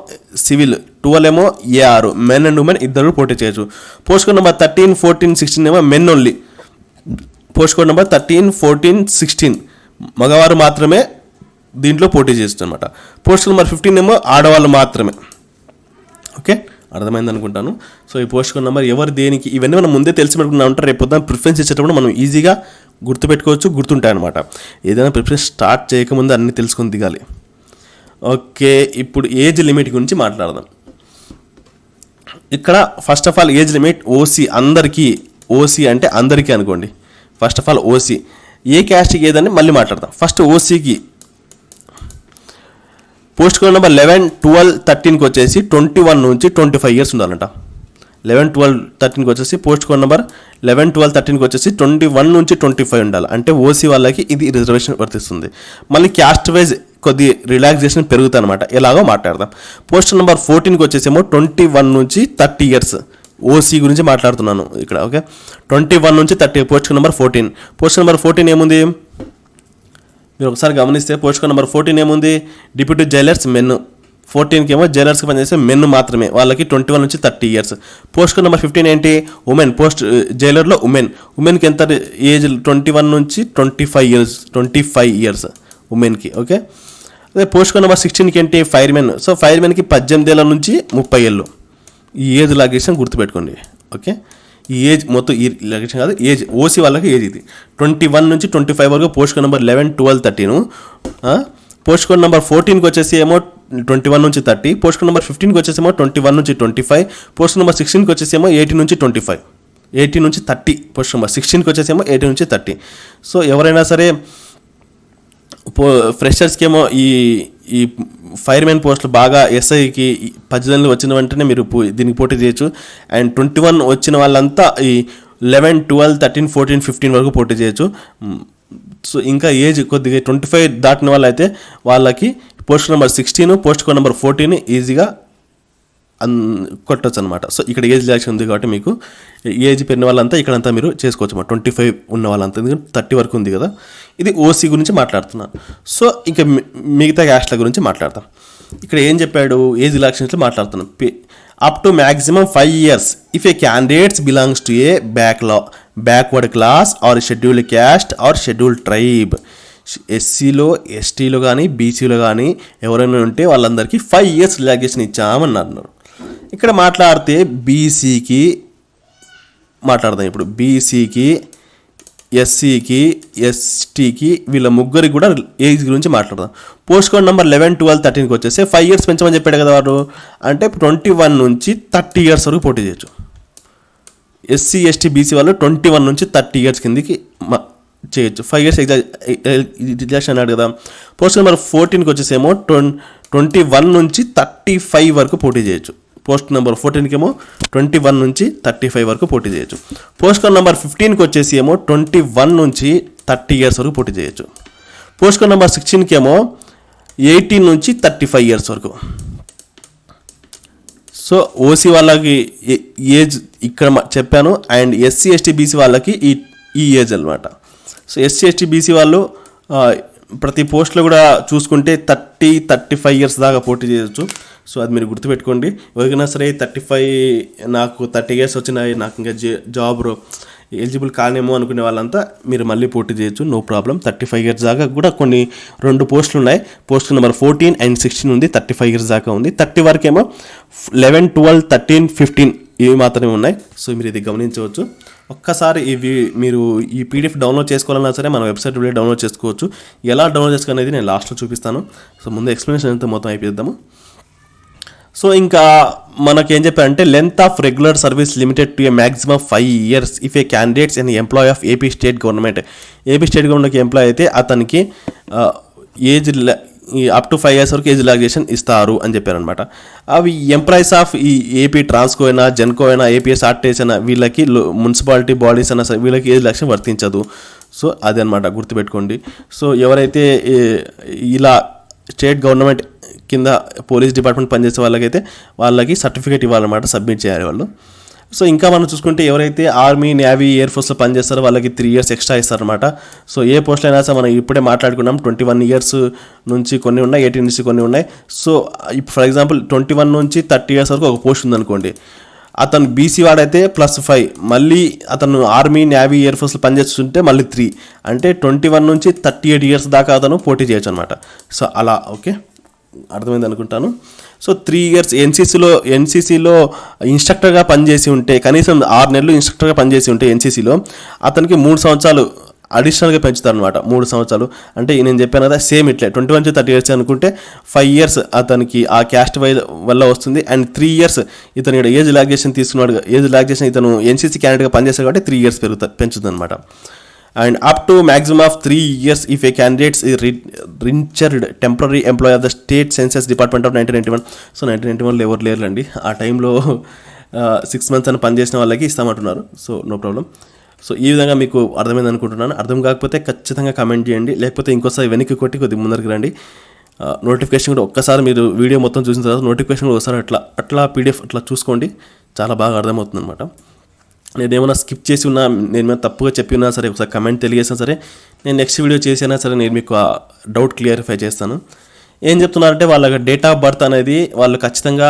సివిల్, 12 ఏమో ఏఆర్. మెన్ అండ్ ఉమెన్ ఇద్దరు పోటీ చేయొచ్చు. పోస్ట్ కోడ్ నెంబర్ 13, 14, 16 ఏమో men only. Post code number 13, 14, 16 మగవారు మాత్రమే దీంట్లో పోటీ చేస్తున్నమాట. పోస్ట్ కోడ్ నెంబర్ 15 ఏమో ఆడవాళ్ళు మాత్రమే. ఓకే, అర్థమైంది అనుకుంటాను. సో ఈ పోస్ట్ కోడ్ నెంబర్ ఎవరు దేనికి ఇవన్నీ మనం ముందే తెలిసి పెట్టుకున్నా ఉంటారు. రేపు పొద్దున ప్రిఫరెన్స్ ఇచ్చేటప్పుడు మనం ఈజీగా గుర్తుపెట్టుకోవచ్చు, గుర్తుంటాయి అనమాట. ఏదైనా ప్రిఫరెన్స్ స్టార్ట్ చేయకముందు అన్నీ తెలుసుకొని దిగాలి. ఓకే, ఇప్పుడు ఏజ్ లిమిట్ గురించి మాట్లాడదాం. ఇక్కడ first of all age limit OC అందరికీ, ఓసీ అంటే అందరికీ అనుకోండి. ఫస్ట్ ఆఫ్ ఆల్ ఓసీ ఏ క్యాస్ట్కి ఏదని మళ్ళీ మాట్లాడదాం. ఫస్ట్ ఓసీకి పోస్ట్ కోడ్ నెంబర్ 11, 12, 13కి వచ్చేసి 21 నుంచి 25 ఇయర్స్ ఉండాలంట. 11, 12, 13కి వచ్చేసి పోస్ట్ కోడ్ నెంబర్ 11, 12, 13కి వచ్చేసి 21 నుంచి 25 ఉండాలి. అంటే ఓసీ వాళ్ళకి ఇది రిజర్వేషన్ వర్తిస్తుంది. మళ్ళీ క్యాస్ట్ వైజ్ కొద్ది రిలాక్సేషన్ పెరుగుతుంది అనమాట. ఎలాగో మాట్లాడదాం. పోస్ట్ నెంబర్ 14కి వచ్చేసేమో 21 నుంచి 30 ఇయర్స్. ఓసీ గురించి మాట్లాడుతున్నాను ఇక్కడ. ఓకే, 21 నుంచి 30 పోస్ట్ నెంబర్ 14. పోస్ట్ నెంబర్ 14 ఏముంది? మీరు ఒకసారి గమనిస్తే పోస్ట్ కోడ్ నెంబర్ 14 ఏముంది, డిప్యూటీ జైలర్స్ మెన్. 14కి ఏమో జైలర్స్కి పనిచేసే మెన్ మాత్రమే, వాళ్ళకి 21 నుంచి 30 ఇయర్స్. పోస్ట్ కోడ్ నెంబర్ 15 ఏంటి, ఉమెన్. పోస్ట్ జైలర్లో ఉమెన్కి ఎంత ఏజ్, 21 నుంచి 25 ఇయర్స్ ఉమెన్కి. ఓకే, అదే పోస్ట్ కోడ్ నెంబర్ 16కి ఏంటి, ఫైర్మెన్. సో ఫైర్మెన్కి 18 ఏళ్ళ నుంచి 30 ఏళ్ళు. ఈ ఏజ్ లాగేషన్ గుర్తుపెట్టుకోండి. ఓకే, ఈ ఏజ్ మొత్తం ఈ లాగేషన్ కాదు, ఏజ్ ఓసీ వాళ్ళకి ఏజ్ ఇది 21 నుంచి 25 వరకు. Post code number 11, 12, 13. Post code number 14కి వచ్చేసి ఏమో 21 నుంచి 30. పోస్ట్ కోడ్ నెంబర్ 15కి వచ్చేసి ఏమో 21 నుంచి 25. పోస్ట్ నెంబర్ 16కి వచ్చేసి ఏమో 18 నుంచి 25, 18 నుంచి 30. పోస్ట్ నెంబర్ 16కి వచ్చేసి ఏమో 18 నుంచి 30. సో ఎవరైనా సరే ఫ్రెషర్స్కి ఏమో ఈ ఫైర్మెన్ పోస్టులు బాగా ఎస్ఐకి 18 వచ్చిన వెంటనే మీరు దీనికి పోటీ చేయొచ్చు. అండ్ 21 వచ్చిన వాళ్ళంతా ఈ 11, 12, 13, 14, 15 వరకు పోటీ చేయొచ్చు. సో ఇంకా ఏజ్ కొద్దిగా 25 దాటిన వాళ్ళు అయితే వాళ్ళకి post number 16, post code number 14 ఈజీగా కొట్టచ్చు అనమాట. సో ఇక్కడ ఏజ్ రిలాక్షన్ ఉంది కాబట్టి మీకు ఏజ్ పెరిగిన వాళ్ళంతా ఇక్కడంతా మీరు చేసుకోవచ్చు అన్నమాట. 25 ఉన్న వాళ్ళంతా, ఎందుకంటే 30 వరకు ఉంది కదా. ఇది ఓసీ గురించి మాట్లాడుతున్నాను. సో ఇంకా మిగతా క్యాస్ట్ల గురించి మాట్లాడతాం. ఇక్కడ ఏం చెప్పాడు, ఏజ్ రిలాక్షన్స్లో మాట్లాడుతున్నాం. Up to maximum 5 years if a candidates belongs to a backward class or scheduled caste or scheduled tribe. ఎస్సీలో, ఎస్టీలో కానీ, బీసీలో కానీ ఎవరైనా ఉంటే వాళ్ళందరికీ 5 years రిలాక్సేషన్ ఇచ్చామన్నారు. ఇక్కడ మాట్లాడితే బీసీకి మాట్లాడదాం. ఇప్పుడు బీసీకి, ఎస్సీకి, ఎస్టీకి వీళ్ళ ముగ్గురికి కూడా ఏజ్ గురించి మాట్లాడదాం. పోస్ట్ కోడ్ నెంబర్ 11, 12, 13కి వచ్చేసి 5 years పెంచమని చెప్పాడు కదా వాడు. అంటే 21 నుంచి 30 years వరకు పోటీ చేయొచ్చు. ఎస్సీ, ఎస్టీ, బీసీ వాళ్ళు 21 నుంచి 30 years కిందికి చేయొచ్చు. 5 years రిలాక్సేషన్ అన్నాడు కదా. పోస్ట్ నెంబర్ 14కి వచ్చేసేమో 21 నుంచి 35 వరకు పోటీ చేయొచ్చు. పోస్ట్ నెంబర్ 14కి ఏమో 21 నుంచి 35 వరకు పోటీ చేయొచ్చు. పోస్ట్ కోడ్ నెంబర్ 15కి వచ్చేసి ఏమో 21 నుంచి 30 years వరకు పోటీ చేయొచ్చు. పోస్ట్ కోడ్ నెంబర్ 16కి ఏమో 18 నుంచి 35 years వరకు. సో ఓసీ వాళ్ళకి ఏజ్ ఇక్కడ చెప్పాను. అండ్ ఎస్సీ, ఎస్టీ, బీసీ వాళ్ళకి ఈ ఏజ్ అనమాట. సో ఎస్సీ, ఎస్టీ, బీసీ వాళ్ళు ప్రతి పోస్ట్లో కూడా చూసుకుంటే 30-35 years దాకా పోటీ చేయొచ్చు. సో అది మీరు గుర్తుపెట్టుకోండి. ఎవరికైనా సరే 35 నాకు 30 years వచ్చినాయి, నాకు ఇంకా జాబ్ ఎలిజిబుల్ కానేమో అనుకునే వాళ్ళంతా మీరు మళ్ళీ పోటీ చేయొచ్చు, నో ప్రాబ్లం. 35 years దాకా కూడా కొన్ని 2 పోస్టులు ఉన్నాయి. పోస్ట్ నెంబర్ 14 and 16 ఉంది, 35 years దాకా ఉంది. 30 వరకు ఏమో 11, 12, 13, 15 ఇవి మాత్రమే ఉన్నాయి. సో మీరు ఇది గమనించవచ్చు. ఒక్కసారి ఇవి మీరు ఈ పీడిఎఫ్ డౌన్లోడ్ చేసుకోవాలన్నా సరే మన వెబ్సైట్ వెళ్ళి డౌన్లోడ్ చేసుకోవచ్చు. ఎలా డౌన్లోడ్ చేసుకోవాలనేది నేను లాస్ట్లో చూపిస్తాను. సో ముందు ఎక్స్ప్లెనేషన్ అంతా మొత్తం అయిపోద్దాము. సో ఇంకా మనకేం చెప్పారంటే length of regular service limited to a maximum 5 years if a candidates and employ of AP state government. AP state గవర్నమెంట్కి ఎంప్లాయ్ అయితే అతనికి ఏజ్ అప్ టు 5 years వరకు ఏజ్ రిలాక్సేషన్ ఇస్తారు అని చెప్పారనమాట. అవి ఎంప్లాయీస్ ఆఫ్ ఈ ఏపీ ట్రాన్స్కో అయినా, జెన్కో అయినా, ఏపీఎస్ఆర్టీఎస్ అయినా వీళ్ళకి మున్సిపాలిటీ బాడీస్ అయినా సరే వీళ్ళకి ఏజ్ రిలాక్సేషన్ వర్తించదు. సో అది అనమాట గుర్తుపెట్టుకోండి. సో ఎవరైతే ఇలా స్టేట్ గవర్నమెంట్ కింద పోలీస్ డిపార్ట్మెంట్ పనిచేసే వాళ్ళకైతే వాళ్ళకి సర్టిఫికేట్ ఇవ్వాలన్నమాట, సబ్మిట్ చేయాలి వాళ్ళు. సో ఇంకా మనం చూసుకుంటే ఎవరైతే ఆర్మీ, నేవీ, ఎయిర్ ఫోర్స్లో పనిచేస్తారో వాళ్ళకి 3 years ఎక్స్ట్రా ఇస్తారనమాట. సో ఏ పోస్టులు అయినా సరే మనం ఇప్పుడే మాట్లాడుకున్నాం 21 years నుంచి కొన్ని ఉన్నాయి, 18 నుంచి కొన్ని ఉన్నాయి. సో ఫర్ ఎగ్జాంపుల్ 21 నుంచి 30 years వరకు ఒక పోస్ట్ ఉందనుకోండి, అతను బీసీ వాడైతే +5, మళ్ళీ అతను ఆర్మీ, నేవీ, ఎయిర్ ఫోర్స్లో పనిచేస్తుంటే మళ్ళీ 3, అంటే 21 నుంచి 38 years దాకా అతను పోటీ చేయొచ్చు అనమాట. సో అలా ఓకే, అర్థమైంది అనుకుంటాను. సో 3 years ఎన్సీసీలో ఇన్స్ట్రక్టర్గా పనిచేసి ఉంటే, కనీసం 6 నెలలు ఇన్స్ట్రక్టర్గా పనిచేసి ఉంటే ఎన్సీసీలో అతనికి 3 సంవత్సరాలు అడిషనల్గా పెంచుతారు అనమాట. 3 సంవత్సరాలు అంటే నేను చెప్పాను కదా, సేమ్ ఇట్లే 21 నుంచి 30 years అనుకుంటే 5 years అతనికి ఆ క్యాస్ట్ వల్ల వస్తుంది. అండ్ 3 years ఇతను ఇక్కడ ఏజ్ రిలాక్సేషన్ తీసుకున్నాడు. ఏజ్ రిలాక్సేషన్ ఇతను ఎన్సీసీ క్యాండిడేట్గా పనిచేస్తాడు కాబట్టి 3 years పెంచుతుంది అనమాట. And up to maximum of 3 years if a candidates rendered temporary employ of the state census department of 1991. So 1991లో ఎవరు లేరులండి, ఆ టైంలో 6 months అని పనిచేసిన వాళ్ళకి ఇస్తామంటున్నారు. So no problem. సో ఈ విధంగా మీకు అర్థమైంది అనుకుంటున్నాను. అర్థం కాకపోతే ఖచ్చితంగా కమెంట్ చేయండి, లేకపోతే ఇంకోసారి వెనక్కి కొట్టి కొద్దిగా ముందరికి రండి. నోటిఫికేషన్ కూడా ఒక్కసారి మీరు వీడియో మొత్తం చూసిన తర్వాత నోటిఫికేషన్ కూడా ఒకసారి అట్లా పీడిఎఫ్ అట్లా చూసుకోండి, చాలా బాగా అర్థమవుతుంది అనమాట. నేను ఏమైనా స్కిప్ చేసి ఉన్నా, నేను ఏమైనా తప్పుగా చెప్పి ఉన్నా సరే ఒకసారి కమెంట్ తెలియజేసినా సరే, నేను నెక్స్ట్ వీడియో చేసినా సరే నేను మీకు ఆ డౌట్ క్లియరిఫై చేస్తాను. ఏం చెప్తున్నారంటే వాళ్ళ డేట్ ఆఫ్ బర్త్ అనేది వాళ్ళు ఖచ్చితంగా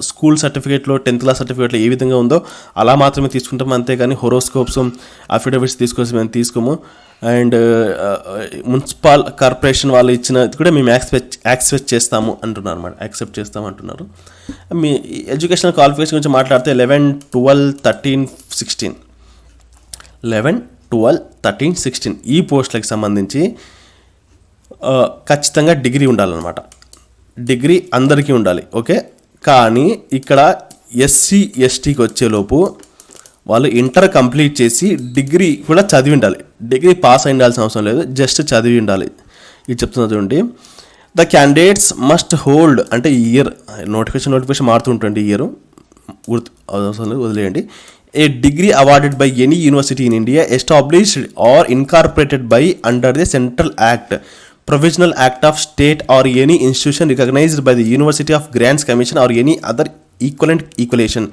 స్కూల్ సర్టిఫికేట్లో 10th క్లాస్ సర్టిఫికేట్లో ఏ విధంగా ఉందో అలా మాత్రమే తీసుకుంటాము, అంతేగాని హొరోస్కోప్స్ అఫిడవిట్స్ తీసుకొచ్చి మేము తీసుకోము. అండ్ మున్సిపల్ కార్పొరేషన్ వాళ్ళు ఇచ్చినది కూడా మేము యాక్సెప్ట్ చేస్తాము అంటున్నారు అన్నమాట, యాక్సెప్ట్ చేస్తాము అంటున్నారు. మీ ఎడ్యుకేషనల్ క్వాలిఫికేషన్ గురించి మాట్లాడితే 11, 12, 13, 16 11, 12, 13, 16 ఈ పోస్టులకు సంబంధించి ఖచ్చితంగా డిగ్రీ ఉండాలన్నమాట. డిగ్రీ అందరికీ ఉండాలి, ఓకే. కానీ ఇక్కడ ఎస్సీ ఎస్టీకి వచ్చేలోపు వాళ్ళు ఇంటర్ కంప్లీట్ చేసి డిగ్రీ కూడా చదివి ఉండాలి. డిగ్రీ పాస్ అయి ఉండాల్సిన అవసరం లేదు, జస్ట్ చదివి ఉండాలి. ఇది చెప్తున్నా చూడండి. ద క్యాండిడేట్స్ మస్ట్ హోల్డ్, అంటే ఇయర్ నోటిఫికేషన్ మారుతుంటుంది, ఇయర్ అవసరం లేదు, వదిలేయండి. ఏ degree awarded by any university in India established or incorporated by under the Central Act, Provisional Act of State, or any institution recognized by the University of Grants Commission or any other equivalent equation.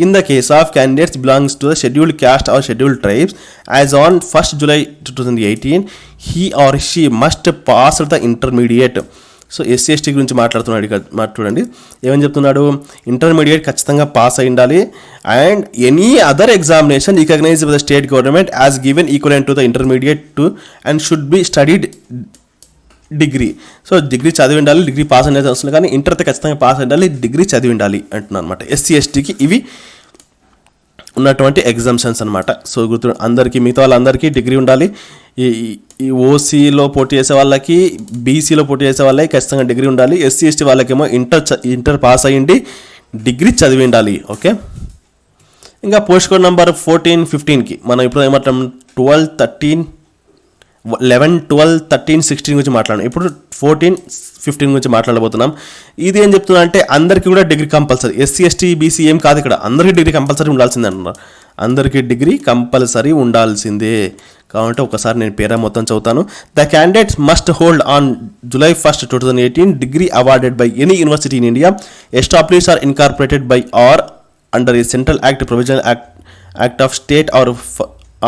In the case of candidates belongs to the scheduled caste or scheduled tribes, as on 1st July 2018, he or she must pass the intermediate. So SC ST గురించి మాట్లాడుతున్నాడు, చూడండి ఏమని చెప్తున్నాడు. Intermediate ఖచ్చితంగా pass అయి ఉండాలి. And any other examination recognised by the state government as given equivalent to the intermediate to and should be studied degree. So degree చదివి ఉండాలి, డిగ్రీ పాస్ అనేది అవసరం, కానీ ఇంటర్ అయితే ఖచ్చితంగా పాస్ అయి ఉండాలి, డిగ్రీ చదివి ఉండాలి అంటున్నాను అనమాట. ఎస్సీ ఎస్టీకి ఇవి ఉన్నటువంటి ఎగ్జామ్షన్స్ అనమాట. సో గుర్తు అందరికీ, మిగతా వాళ్ళందరికీ డిగ్రీ ఉండాలి. ఈ ఓసీలో పోటీ చేసే వాళ్ళకి, బీసీలో పోటీ చేసే వాళ్ళకి ఖచ్చితంగా డిగ్రీ ఉండాలి. ఎస్సీ ఎస్టీ వాళ్ళకేమో ఇంటర్ పాస్ అయ్యిండి, డిగ్రీ చదివి ఉండాలి, ఓకే. ఇంకా పోస్ట్ కోడ్ నెంబర్ 14, 15కి మనం ఇప్పుడు ఏమంటాం 12, 13, 11, 12, 13, 16 గురించి మాట్లాడాం. ఇప్పుడు 14, 15 గురించి మాట్లాడబోతున్నాం. ఇది ఏం చెప్తున్నా అంటే అందరికీ కూడా degree compulsory. SC ST BC ఏం కాదు, ఇక్కడ అందరికీ డిగ్రీ కంపల్సరీ ఉండాల్సిందే అంటున్నారు. అందరికీ డిగ్రీ కంపల్సరీ ఉండాల్సిందే. కాబట్టి ఒకసారి నేను పేరా మొత్తం చదువుతాను. The candidates must hold on July 1st, 2018 degree awarded by any university in India established or incorporated by or under a Central Act, Provisional Act of State, or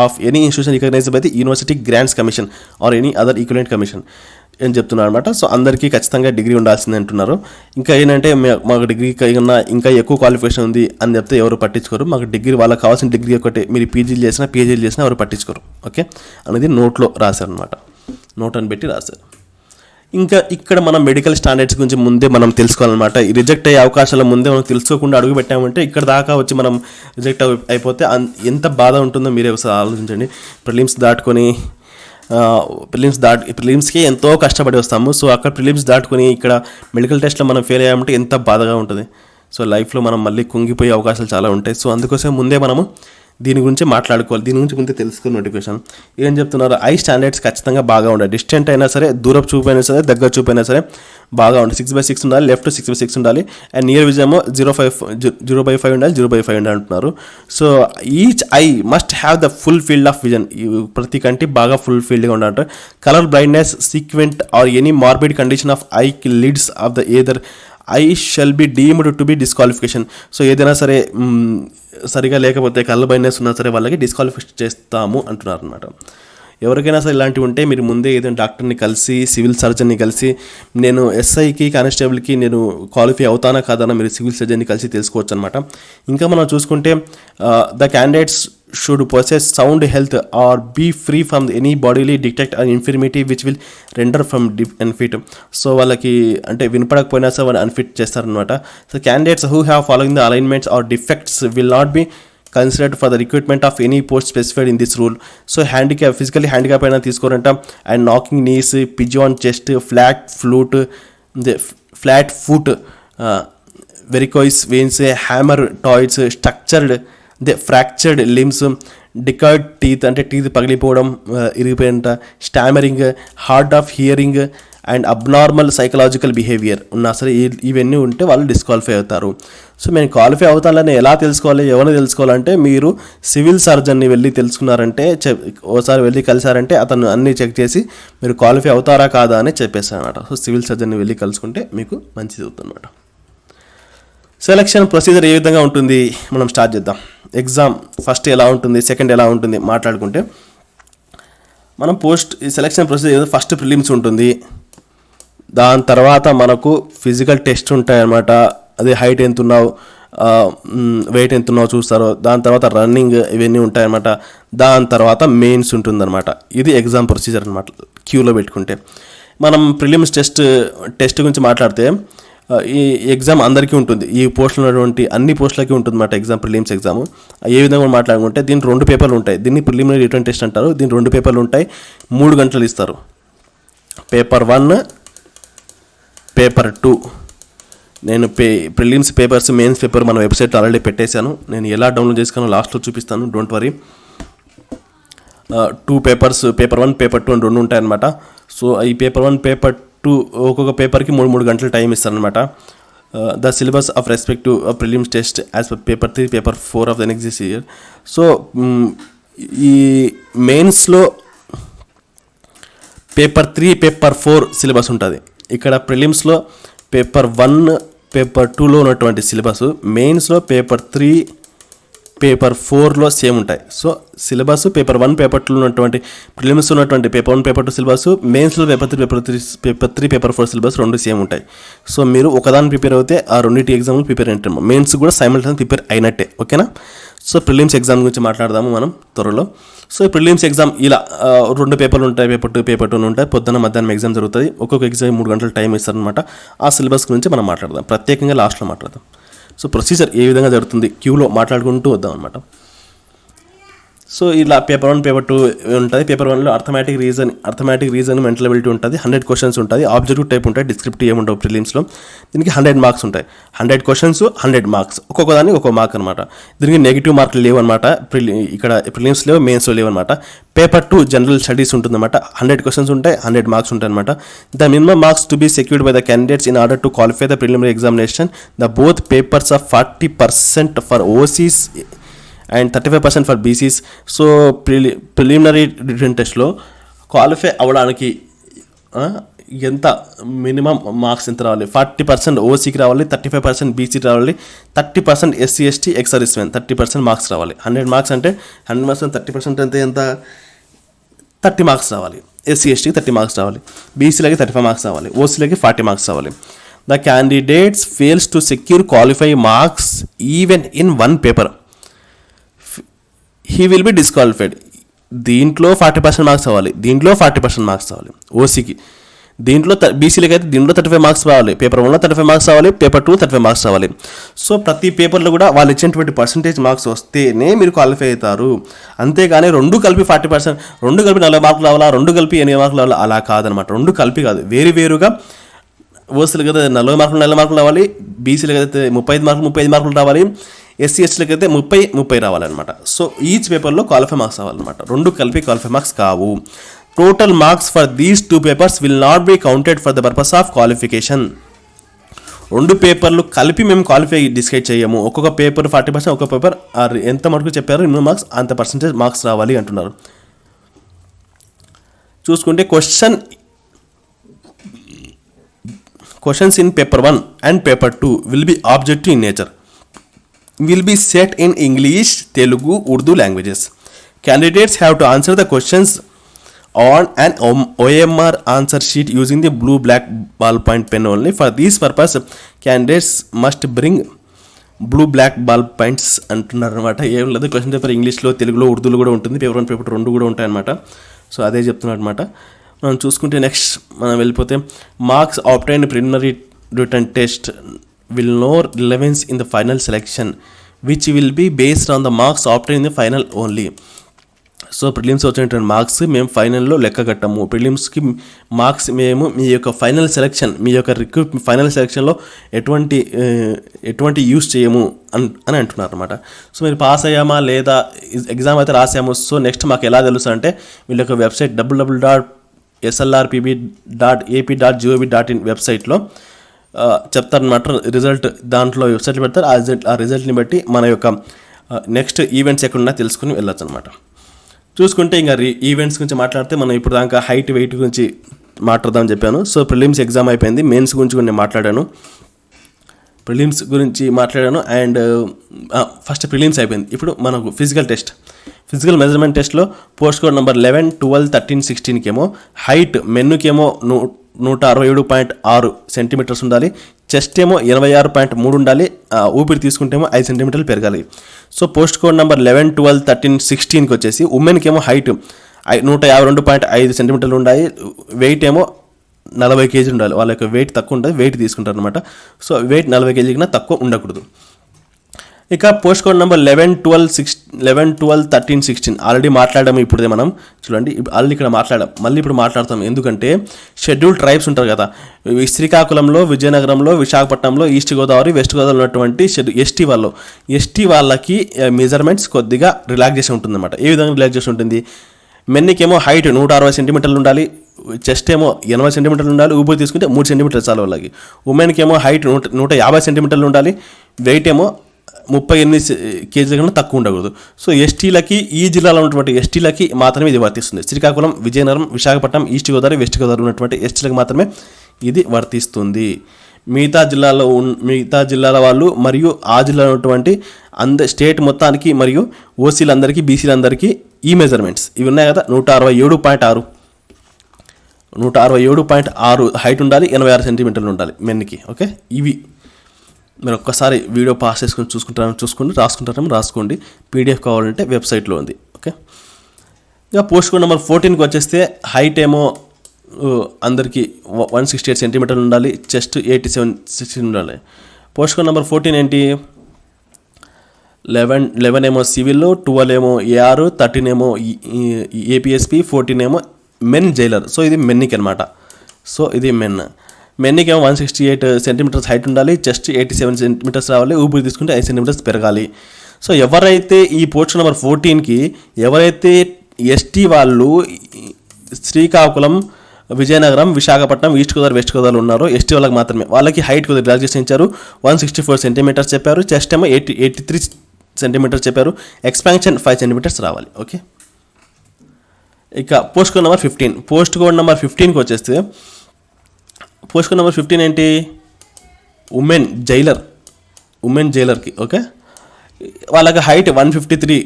of any institution recognized by the University Grants Commission or any other equivalent commission అని చెప్తున్నారు అనమాట. So అందరికీ ఖచ్చితంగా degree ఉండాల్సిందే అంటున్నారు. ఇంకా ఏంటంటే మాకు డిగ్రీ కన్నా ఇంకా ఎక్కువ క్వాలిఫికేషన్ ఉంది అని చెప్తే ఎవరు పట్టించుకోరు. మాకు డిగ్రీ, వాళ్ళకి కావాల్సిన డిగ్రీ ఒకటి, మీరు పీజీలు చేసినా పిహెచ్డీలు చేసినా ఎవరు పట్టించుకోరు, ఓకే అనేది నోట్లో రాశారనమాట, నోట్ అని పెట్టి రాశారు. ఇంకా ఇక్కడ మనం మెడికల్ స్టాండర్డ్స్ గురించి ముందే మనం తెలుసుకోవాలన్నమాట. ఈ రిజెక్ట్ అయ్యే అవకాశాల ముందే మనం తెలుసుకోకుండా అడుగు పెట్టామంటే ఇక్కడ దాకా వచ్చి మనం రిజెక్ట్ అయిపోతే ఎంత బాధ ఉంటుందో మీరే ఒకసారి ఆలోచించండి. ప్రిలిమ్స్కి ఎంతో కష్టపడి వస్తాము. సో అక్కడ ప్రిలిమ్స్ దాటుకొని ఇక్కడ మెడికల్ టెస్ట్లో మనం ఫెయిల్ అయ్యామంటే ఎంత బాధగా ఉంటుంది. సో లైఫ్లో మనం మళ్ళీ కుంగిపోయే అవకాశాలు చాలా ఉంటాయి. సో అందుకోసం ముందే మనము దీని గురించి మాట్లాడుకోవాలి, దీని గురించి ముందే తెలుసుకున్న నోటిఫికేషన్ ఏం చెప్తున్నారు. ఐ స్టాండర్డ్స్ ఖచ్చితంగా బాగా ఉండాలి. డిస్టెంట్ అయినా సరే, దూరపు చూపు అయినా సరే, దగ్గర చూపు అయినా సరే బాగా ఉండాలి. 6/6 ఉండాలి, లెఫ్ట్ 6/6 ఉండాలి. అండ్ నియర్ విజన్ 0/5 ఉండాలి, 0/5 ఉండాలి అంటున్నారు. So each I must have the full field of vision. ప్రతి కంటి బాగా ఫుల్ ఫీల్డ్గా ఉండాలంటే colour blindness, sequent or any morbid condition of I leads of the either I shall be deemed to be disqualification. So ఏదైనా సరే సరిగా లేకపోతే, కళ్ళ blindness ఉన్నా సరే వాళ్ళకి డిస్క్వాలిఫై చేస్తాము అంటున్నారు అనమాట. ఎవరికైనా సరే ఇలాంటివి ఉంటే మీరు ముందే ఏదైనా డాక్టర్ని కలిసి, సివిల్ సర్జన్ని కలిసి, నేను ఎస్ఐకి, కానిస్టేబుల్కి నేను క్వాలిఫై అవుతానా కాదన్నా మీరు సివిల్ సర్జన్ని కలిసి తెలుసుకోవచ్చు అనమాట. ఇంకా మనం చూసుకుంటే the candidates should possess sound health or be free from any bodily defect or infirmity which will render from unfit. So వాళ్ళకి అంటే వినపడకపోయినా సరే వాళ్ళు అన్ఫిట్ చేస్తారనమాట. So candidates who have following the alignments or defects will not be considered for the recruitment of any post specified in this rule. So handicap, physically handicap అయినా తీసుకోరంట. And knocking knees, pigeon chest, flat foot, varicose veins, haemorrhoids, structured fractured limbs, decayed teeth అంటే teeth పగిలిపోవడం, ఇరిగిపోయేంత, stammering, hard of hearing and abnormal psychological behaviour ఉన్నా సరే ఇవన్నీ ఉంటే వాళ్ళు డిస్క్వాలిఫై అవుతారు. సో మేము క్వాలిఫై అవుతానని ఎలా తెలుసుకోవాలి, ఎవరిని తెలుసుకోవాలంటే మీరు సివిల్ సర్జన్ని వెళ్ళి తెలుసుకున్నారంటే, ఓసారి వెళ్ళి కలిసారంటే అతను అన్నీ చెక్ చేసి మీరు క్వాలిఫై అవుతారా కాదా అని చెప్పేస్తారనమాట. సో సివిల్ సర్జన్ని వెళ్ళి కలుసుకుంటే మీకు మంచిది అవుతుంది అనమాట. సెలక్షన్ ప్రొసీజర్ ఏ విధంగా ఉంటుంది మనం స్టార్ట్ చేద్దాం. ఎగ్జామ్ ఫస్ట్ ఎలా ఉంటుంది, సెకండ్ ఎలా ఉంటుంది మాట్లాడుకుంటే, మనం సెలక్షన్ ప్రొసీజర్ ఫస్ట్ ప్రిలిమ్స్ ఉంటుంది. దాని తర్వాత మనకు ఫిజికల్ టెస్ట్ ఉంటాయన్నమాట. అదే హైట్ ఎంత ఉన్నావు, వెయిట్ ఎంత ఉన్నావు చూస్తారు. దాని తర్వాత రన్నింగ్ ఇవన్నీ ఉంటాయన్నమాట. దాని తర్వాత మెయిన్స్ ఉంటుందన్నమాట. ఇది ఎగ్జామ్ ప్రొసీజర్ అనమాట. క్యూలో పెట్టుకుంటే మనం ప్రిలిమ్స్ టెస్ట్ గురించి మాట్లాడితే, ఈ ఎగ్జామ్ అందరికీ ఉంటుంది. ఈ పోస్టులు ఉన్నటువంటి అన్ని పోస్టులకి ఉంటుంది అన్నమాట ఎగ్జామ్, ప్రిలిమ్స్ ఎగ్జామ్. ఏ విధంగా మాట్లాడుకుంటే దీనికి 2 పేపర్లు ఉంటాయి. దీన్ని ప్రిలిమినరీ రిటర్న్ టెస్ట్ అంటారు. దీనికి 2 పేపర్లు ఉంటాయి, 3 గంటలు ఇస్తారు. Paper 1, paper 2. నేను ప్రిలిమ్స్ పేపర్స్, మెయిన్స్ పేపర్ మన వెబ్సైట్లో ఆల్రెడీ పెట్టేశాను. నేను ఎలా డౌన్లోడ్ చేసుకున్నానో లాస్ట్లో చూపిస్తాను, don't worry. 2 papers, paper 1, paper 2 అని 2 ఉంటాయన్నమాట. సో ఈ పేపర్ 1, పేపర్ 2 ఒక్కొక్క పేపర్కి 3 గంటల టైం ఇస్తారనమాట. The syllabus of respective prelims test as per paper 3, paper 4 of the next year. So ఈ మెయిన్స్లో పేపర్ 3, పేపర్ 4 సిలబస్ ఉంటుంది. ఇక్కడ ప్రిలిమ్స్లో పేపర్ 1, పేపర్ 2లో ఉన్నటువంటి సిలబస్, మెయిన్స్లో పేపర్ 3, పేపర్ 4లో సేమ్ ఉంటాయి. సో సిలబస్ పేపర్ 1, పేపర్ 2లో ఉన్నటువంటి ప్రిలిమ్స్ ఉన్నటువంటి పేపర్ 1, పేపర్ 2 సిలబస్, మెయిన్స్లో పేపర్ 3, పేపర్ 4 సిలబస్ 2 సేమ్ ఉంటాయి. సో మీరు ఒకదాన్ని ప్రిపేర్ అవుతే ఆ రెండింటి ఎగ్జామ్లు ప్రిపేర్ అయినట్టు, మెయిన్స్ కూడా సైమల్టేనియస్ ప్రిపేర్ అయినట్టే. ఓకేనా? సో ప్రిలిమ్స్ ఎగ్జామ్ గురించి మాట్లాడదాము మనం త్వరలో. సో ప్రిలిమ్స్ ఎగ్జామ్ ఇలా 2 పేపర్లు ఉంటాయి, పేపర్ 2, పేపర్ 2 ఉంటాయి. పొద్దున్న మధ్యాహ్నం ఎగ్జామ్ జరుగుతుంది. ఒక్కొక్క ఎగ్జామ్ 3 గంటల టైం ఇస్తారనమాట. ఆ సిలబస్ గురించి మనం మాట్లాడదాం, ప్రత్యేకంగా లాస్ట్లో మాట్లాడదాం. సో ప్రొసీజర్ ఏ విధంగా జరుగుతుంది క్యూలో మాట్లాడుకుంటూ వద్దాం అనమాట. సో ఇలా పేపర్ 1, పేపర్ 2 ఉంటుంది. పేపర్ 1లో అర్థమెటిక్ రీజన్, మెంటల్ ఎబిలిటీ ఉంటుంది. 100 క్వశ్చన్స్ ఉంటుంది. ఆబ్జెక్టివ్ టైప్ ఉంటాయి, డిస్క్రిప్టివ్ ఏముంటావు ప్రిలిమ్స్లో. దీనికి 100 మార్క్స్ ఉంటాయి. 100 క్వశ్చన్స్, 100 మార్క్స్. ఒక్కొక్క దానికి ఒక్కొక్క మార్క్ అనమాట. దీనికి నెగిటివ్ మార్కులు లేవు అనమాట. ఇక్కడ ప్రిలిమ్స్ లేవు, మెయిన్స్లో లేవు అనమాట. పేపర్ 2 జనరల్ స్టడీస్ ఉంటుందన్నమాట. 100 క్వశ్చన్స్ ఉంటాయి, 100 మార్క్స్ ఉంటాయి అనమాట. The minimum marks to be secured by the candidates in order to qualify the preliminary examination. The both papers of 40% for OCs and 35% for BCs. So preliminary written టెస్ట్లో qualify అవ్వడానికి ఎంత minimum marks ఎంత రావాలి? 40% ఓసీకి రావాలి, 35% బీసీకి రావాలి, 30% SC ST ex service men 30% marks రావాలి. 100 marks అంటే 100 మార్క్స్ 30% అంటే ఎంత? 30 మార్క్స్ రావాలి. ఎస్సీ ఎస్టీకి 30 మార్క్స్ రావాలి, బీసీలకి 35 మార్క్స్ రావాలి, ఓసీలకి 40 మార్క్స్ రావాలి. The candidates fails to secure qualify marks even in 1 paper, he will be disqualified. దీంట్లో 40% మార్క్స్ రావాలి, దీంట్లో 40% మార్క్స్ రావాలి ఓసీకి. దీంట్లో బీసీలకి అయితే దీంట్లో 35 మార్క్స్ రావాలి. పేపర్ 1లో 35 మార్క్స్ రావాలి, పేపర్ 2 35 మార్క్స్ రావాలి. సో ప్రతి పేపర్లో కూడా వాళ్ళు ఇచ్చినటువంటి పర్సంటేజ్ మార్క్స్ వస్తేనే మీరు క్వాలిఫై అవుతారు. అంతేగాని 2 కలిపి 40%, 2 కలిపి 40 మార్కులు రావాలా, 2 కలిపి 8 మార్కులు రావాలా, అలా కాదనమాట. 2 కలిపి కాదు, వేరుగా. ఓసీలకి అయితే 40 మార్కులు రావాలి, బీసీలకి అయితే 35 మార్కులు రావాలి, ఎస్సీ ఎస్టీలకి అయితే 30 రావాలన్నమాట. సో ఈచ్ పేపర్లో క్వాలిఫై మార్క్స్ రావాలన్నమాట. 2 కలిపి క్వాలిఫై మార్క్స్ కావు. Total marks for these 2 papers will not be counted for the purpose of qualification. 2 పేపర్లు కలిపి మేము క్వాలిఫై డిసైడ్ చేయము. ఒక్కొక్క పేపర్ 40%, ఒక్కొక్క పేపర్ ఎంత మటుకు చెప్పారు ఇన్ని మార్క్స్, అంత పర్సెంటేజ్ మార్క్స్ రావాలి అంటున్నారు. చూసుకుంటే questions in paper 1 and paper 2 will be objective in nature, will be set in English, Telugu, Urdu languages. Candidates have to answer the questions on an OMR answer sheet using the blue black ballpoint pen only. For this purpose, candidates must bring blue black ball points అంటున్నారు అనమాట. ఏం లేదు, question paper ఇంగ్లీష్లో, తెలుగులో, ఉర్దూలో కూడా ఉంటుంది. Paper 1, paper 2 కూడా ఉంటాయి అనమాట. సో అదే చెప్తున్నారు అనమాట. మనం చూసుకుంటే నెక్స్ట్ మనం వెళ్ళిపోతే, marks obtained preliminary written test will no relevance in the final selection, which will be based on the marks obtained in the final only. So prelims వచ్చినటువంటి మార్క్స్ మేము ఫైనల్లో లెక్క కట్టము. ప్రిలిమ్స్కి మార్క్స్ మేము మీ యొక్క ఫైనల్ సెలెక్షన్, మీ యొక్క final సెలెక్షన్లో ఎటువంటి use చేయము అని అంటున్నారు అనమాట. సో మీరు పాస్ అయ్యామా లేదా, ఎగ్జామ్ అయితే రాసాము, సో నెక్స్ట్ మాకు ఎలా తెలుసు అంటే, వీళ్ళ యొక్క వెబ్సైట్ www.slrpb.ap.gov.in వెబ్సైట్లో చెప్తారనమాట రిజల్ట్. దాంట్లో వెబ్సైట్లో పెడతారు. ఆ రిజల్ట్ని బట్టి మన యొక్క నెక్స్ట్ ఈవెంట్స్ ఎక్కడున్నా తెలుసుకుని వెళ్ళొచ్చు అనమాట. చూసుకుంటే ఇంకా ఈవెంట్స్ గురించి మాట్లాడితే, మనం ఇప్పుడు దాకా హైట్, వెయిట్ గురించి మాట్లాడదామని చెప్పాను. సో ప్రిలిమ్స్ ఎగ్జామ్ అయిపోయింది, మెయిన్స్ గురించి కూడా నేను మాట్లాడాను. ప్రిలిమ్స్ గురించి మాట్లాడాను. అండ్ ఫస్ట్ ప్రిలిమ్స్ అయిపోయింది. ఇప్పుడు మనకు ఫిజికల్ మెజర్మెంట్ టెస్ట్లో పోస్ట్ కోడ్ నెంబర్ 11, 12, 13, 16కి ఏమో హైట్ మెన్నుకేమో 167.6 సెంటీమీటర్స్ ఉండాలి. చెస్ట్ ఏమో 86.3 ఉండాలి. ఊపిరి తీసుకుంటేమో 5 సెంటీమీటర్లు పెరగాలి. సో పోస్ట్ కోడ్ నెంబర్ 11, 12, 13, 16కి వచ్చేసి ఉమెన్కి ఏమో హైట్ 152.5 సెంటీమీటర్లు ఉండాలి. వెయిట్ ఏమో 40 కేజీలు ఉండాలి. వాళ్ళ యొక్క వెయిట్ తక్కువ ఉంటుంది, వెయిట్ తీసుకుంటారు అనమాట. సో వెయిట్ 40 కేజీ కన్నా తక్కువ ఉండకూడదు. ఇక పోస్ట్ కోడ్ నెంబర్ 11, 12, 13, 16 ఆల్రెడీ మాట్లాడాము. ఇప్పుడే మనం చూడండి, ఆల్రెడీ ఇక్కడ మాట్లాడాం, మళ్ళీ ఇప్పుడు మాట్లాడతాం. ఎందుకంటే షెడ్యూల్డ్ ట్రైబ్స్ ఉంటారు కదా, శ్రీకాకుళంలో, విజయనగరంలో, విశాఖపట్నంలో, ఈస్ట్ గోదావరి, వెస్ట్ గోదావరి ఉన్నటువంటి ఎస్టీ వాళ్ళకి మెజర్మెంట్స్ కొద్దిగా రిలాక్సేషన్ ఉంటుందన్నమాట. ఏ విధంగా రిలాక్సేషన్ ఉంటుంది? మెన్నికేమో హైట్ 160 సెంటీమీటర్లు ఉండాలి. చెస్ట్ ఏమో 80 సెంటీమీటర్లు ఉండాలి. ఊపిరి తీసుకుంటే 3 సెంటీమీటర్లు చాలు వాళ్ళకి. ఉమెన్కి ఏమో హైట్ 150 సెంటీమీటర్లు ఉండాలి. వెయిట్ ఏమో 38 కేజీల కన్నా తక్కువ ఉండకూడదు. సో ఎస్టీలకి, ఈ జిల్లాలో ఉన్నటువంటి ఎస్టీలకి మాత్రమే ఇది వర్తిస్తుంది. శ్రీకాకుళం, విజయనగరం, విశాఖపట్నం, ఈస్ట్ గోదావరి, వెస్ట్ గోదావరి ఉన్నటువంటి ఎస్టీలకు మాత్రమే ఇది వర్తిస్తుంది. మిగతా జిల్లాల వాళ్ళు మరియు ఆ జిల్లాలో ఉన్నటువంటి స్టేట్ మొత్తానికి మరియు ఓసీలందరికీ, బీసీలందరికీ ఈ మెజర్మెంట్స్ ఇవి ఉన్నాయి కదా. 167.6 హైట్ ఉండాలి. 86 సెంటీమీటర్లు ఉండాలి మెన్కి. ఓకే, ఇవి మీరు ఒక్కసారి వీడియో పాస్ చేసుకొని రాసుకోండి. పీడిఎఫ్ కావాలంటే వెబ్సైట్లో ఉంది. ఓకే, ఇక పోస్ట్ కోడ్ నెంబర్ 14కి వచ్చేస్తే హైట్ ఏమో అందరికీ 168 సెంటీమీటర్లు ఉండాలి. చెస్ట్ 87 ఉండాలి. పోస్ట్ కోడ్ నెంబర్ 14 ఏంటి? 11 ఏమో సివిల్, 12 ఏమో ఏఆర్, 13 ఏమో ఏపీఎస్పీ, 14 ఏమో మెన్ జైలర్. సో ఇది మెన్నికి అనమాట. సో ఇది మెన్నికి ఏమో 168 సెంటీమీటర్స్ హైట్ ఉండాలి. చెస్ట్ 87 సెంటీమీటర్స్ రావాలి. ఊపిరి తీసుకుంటే 5 సెంటీమీటర్స్ పెరగాలి. సో ఎవరైతే ఈ పోస్ట్ నెంబర్ 14కి ఎవరైతే ఎస్టీ వాళ్ళు శ్రీకాకుళం, విజయనగరం, విశాఖపట్నం, ఈస్ట్ గోదావరి, వెస్ట్ గోదావరి ఉన్నారో ఎస్టీ వాళ్ళకి మాత్రమే, వాళ్ళకి హైట్ కొద్దిగా రిలాక్సేషన్ ఇచ్చారు. 164 సెంటీమీటర్స్ చెప్పారు. చెస్ట్ ఏమో 83 సెంటీమీటర్స్ చెప్పారు. ఎక్స్పాన్షన్ 5 సెంటీమీటర్స్ రావాలి. ఓకే, ఇక post code number 15. Post code number 15కి వచ్చేస్తే పోస్ట్ కోడ్ నెంబర్ 15 ఏంటి? ఉమెన్ జైలర్కి. ఓకే, వాళ్ళకి హైట్ 153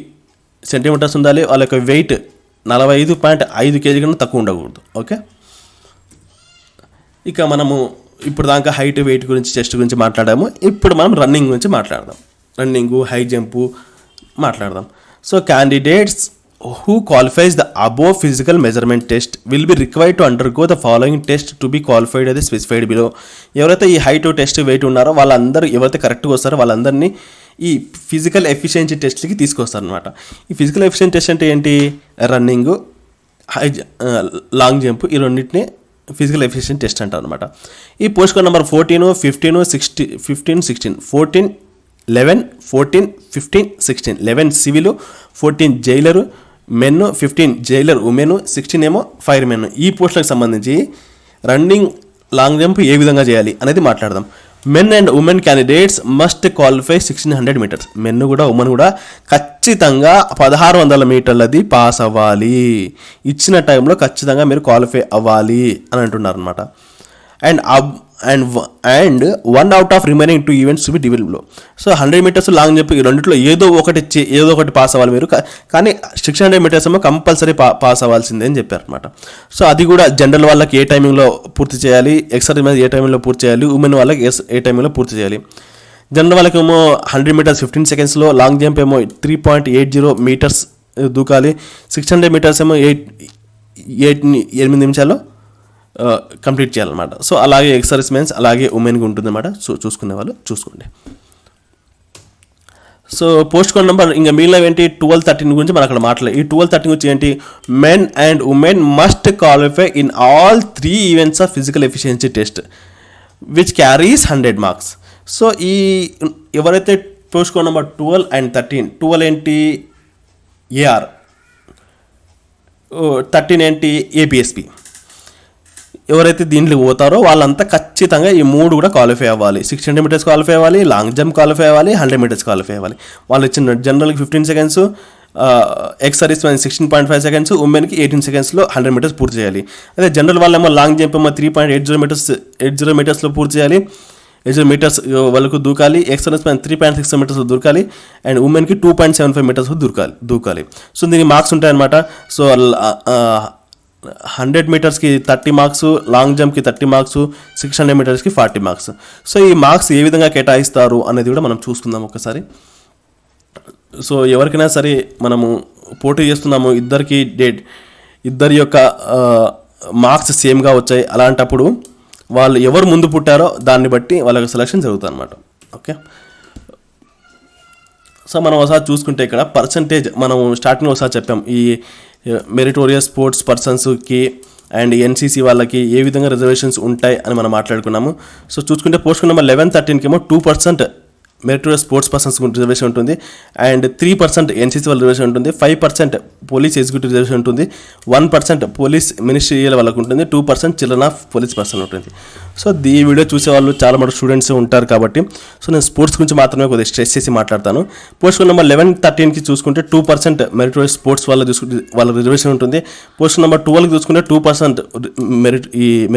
సెంటీమీటర్స్ ఉండాలి. వాళ్ళ యొక్క వెయిట్ 45.5 కేజీ కన్నా తక్కువ ఉండకూడదు. ఓకే, ఇక మనము ఇప్పుడు దాకా హైట్, వెయిట్ గురించి, చెస్ట్ గురించి మాట్లాడాము. ఇప్పుడు మనం రన్నింగ్ గురించి మాట్లాడదాం. హై జంపు మాట్లాడదాం. So candidates who qualifies the above physical measurement test will be required to undergo the following test to be qualified as specified below. ఎవరైతే ఈ హైట్, టెస్ట్, వెయిట్ ఉన్నారో వాళ్ళందరూ, ఎవరైతే కరెక్ట్గా వస్తారో వాళ్ళందరినీ ఈ ఫిజికల్ ఎఫిషియన్సీ టెస్ట్కి తీసుకొస్తారనమాట. ఈ ఫిజికల్ ఎఫిషియన్సీ టెస్ట్ అంటే ఏంటి? రన్నింగ్, లాంగ్ జంప్, ఈ రెండింటిని ఫిజికల్ ఎఫిషియన్సీ టెస్ట్ అంటారు అనమాట. ఈ post code number 14, 15, 16, 14, 11, 14, 15, 16, 11 civil, 14 Jailer men, 15 Jailer women, 16 ఏమో ఫైర్ మెన్. ఈ పోస్టులకు సంబంధించి రన్నింగ్, లాంగ్ జంప్ ఏ విధంగా చేయాలి అనేది మాట్లాడదాం. Men and women candidates must qualify 1600 metres. Men కూడా, ఉమెన్ కూడా ఖచ్చితంగా 1600 మీటర్లది పాస్ అవ్వాలి. ఇచ్చిన టైంలో ఖచ్చితంగా మీరు క్వాలిఫై అవ్వాలి అని అంటున్నారు అనమాట. And 1 out of remaining 2 events to be డివిల్డ్లో. సో 100 మీటర్స్, లాంగ్ జంప్, ఈ రెండిట్లో ఏదో ఒకటి పాస్ అవ్వాలి మీరు. కానీ 600 మీటర్స్ ఏమో కంపల్సరీ పాస్ అవ్వాల్సిందే అని చెప్పారు అనమాట. సో అది కూడా జనరల్ వాళ్ళకి ఏ టైమింగ్లో పూర్తి చేయాలి, ఎక్సర్సైజ్ ఏ టైమింగ్లో పూర్తి చేయాలి, ఉమెన్ వాళ్ళకి ఏ టైమింగ్లో పూర్తి చేయాలి. జనరల్ వాళ్ళకి ఏమో 100 మీటర్స్ 15 సెకండ్స్లో, లాంగ్ జంప్ ఏమో 3.80 మీటర్స్ దూకాలి. 600 మీటర్స్ ఏమో 8 నిమిషాల్లో కంప్లీట్ చేయాలన్నమాట. సో అలాగే ఎక్సర్సైజ్ మెన్స్, అలాగే ఉమెన్కి ఉంటుందన్నమాట. సో చూసుకునే వాళ్ళు చూసుకోండి. సో పోస్ట్ కోడ్ నెంబర్ ఇంకా మిగిలినవి ఏంటి? 12, 13 గురించి మనం అక్కడ మాట్లాడాలి. ఈ 12, 13 గురించి ఏంటి? Men and women must qualify in all 3 events of physical efficiency test which carries 100 marks. So ఈ ఎవరైతే పోస్ట్ కోడ్ నెంబర్ 12 and 13, 12 ఏంటి? ఏఆర్, 13 ఏంటి? ఏపీఎస్పీ. ఎవరైతే దీంట్లో పోతారో వాళ్ళంతా ఖచ్చితంగా ఈ 3 కూడా క్వాలిఫై అవ్వాలి. 600 మీటర్స్ క్వాలిఫై అవ్వాలి, లాంగ్ జంప్ క్వాలిఫై అవ్వాలి, 100 మీటర్స్ క్వాలిఫై అవ్వాలి. వాళ్ళు ఇచ్చిన జనరల్కి 15 సెకండ్స్, ఎక్సర్సైజ్ 16.5 సెకండ్స్, ఉమెన్కి 18 సెకండ్స్లో 100 మీటర్స్ పూర్తి చేయాలి. అదే జనరల్ వాళ్ళేమో లాంగ్ జంప్ ఏమో 3.80 మీటర్స్లో పూర్తి చేయాలి. ఏజ్ మీటర్స్ వాళ్ళకు దూకాలి. ఎక్సలెన్స్ పైన 3.6 మీటర్స్ దూకాలి. అండ్ ఉమెన్కి 2.75 మీటర్స్ దూకాలి. సో దీనికి మార్క్స్ ఉంటాయన్నమాట. సో 100 మీటర్స్కి 30 మార్క్స్, లాంగ్ జంప్కి 30 మార్క్స్, 600 మీటర్స్కి 40 మార్క్స్. సో ఈ మార్క్స్ ఏ విధంగా కేటాయిస్తారు అనేది కూడా మనం చూసుకుందాం ఒకసారి. సో ఎవరికైనా సరే మనము పోటీ చేస్తున్నాము, ఇద్దరి యొక్క మార్క్స్ సేమ్గా వచ్చాయి. అలాంటప్పుడు వాళ్ళు ఎవరు ముందు పుట్టారో దాన్ని బట్టి వాళ్ళకి సెలక్షన్ జరుగుతుంది అనమాట. ఓకే, సో మనం ఒకసారి చూసుకుంటే ఇక్కడ పర్సంటేజ్ మనం స్టార్టింగ్ ఒకసారి చెప్పాం. ఈ మెరిటోరియస్ స్పోర్ట్స్ పర్సన్స్కి అండ్ ఎన్సీసీ వాళ్ళకి ఏ విధంగా రిజర్వేషన్స్ ఉంటాయి అని మనం మాట్లాడుకున్నాము. సో చూసుకుంటే పోస్ట్ నెంబర్ 11-13 ఏమో 2% మెరిటోరియస్ స్పోర్ట్స్ పర్సన్స్ రిజర్వేషన్ ఉంటుంది. అండ్ 3% ఎన్సీసీ వాళ్ళ రిజర్వేషన్ ఉంటుంది. 5% పోలీస్ ఎగ్జిక్యూటివ్ రిజర్వేషన్ ఉంటుంది. 1% పోలీస్ మినిస్ట్రియల్ వాళ్ళకు ఉంటుంది. 2% చిల్డ్రన్ ఆఫ్ పోలీస్ పర్సన్ ఉంటుంది. సో ఈ వీడియో చూసే వాళ్ళు చాలా మంది స్టూడెంట్స్ ఉంటారు కాబట్టి సో నేను స్పోర్ట్స్ గురించి మాత్రమే కొద్దిగా స్ట్రెస్ చేసి మాట్లాడతాను. పోస్ట్ నెంబర్ 11-13కి చూసుకుంటే 2% మెరిటోరియస్ స్పోర్ట్స్ వాళ్ళ రిజర్వేషన్ ఉంటుంది. పోస్ట్ నెంబర్ 12కి చూసుకుంటే 2%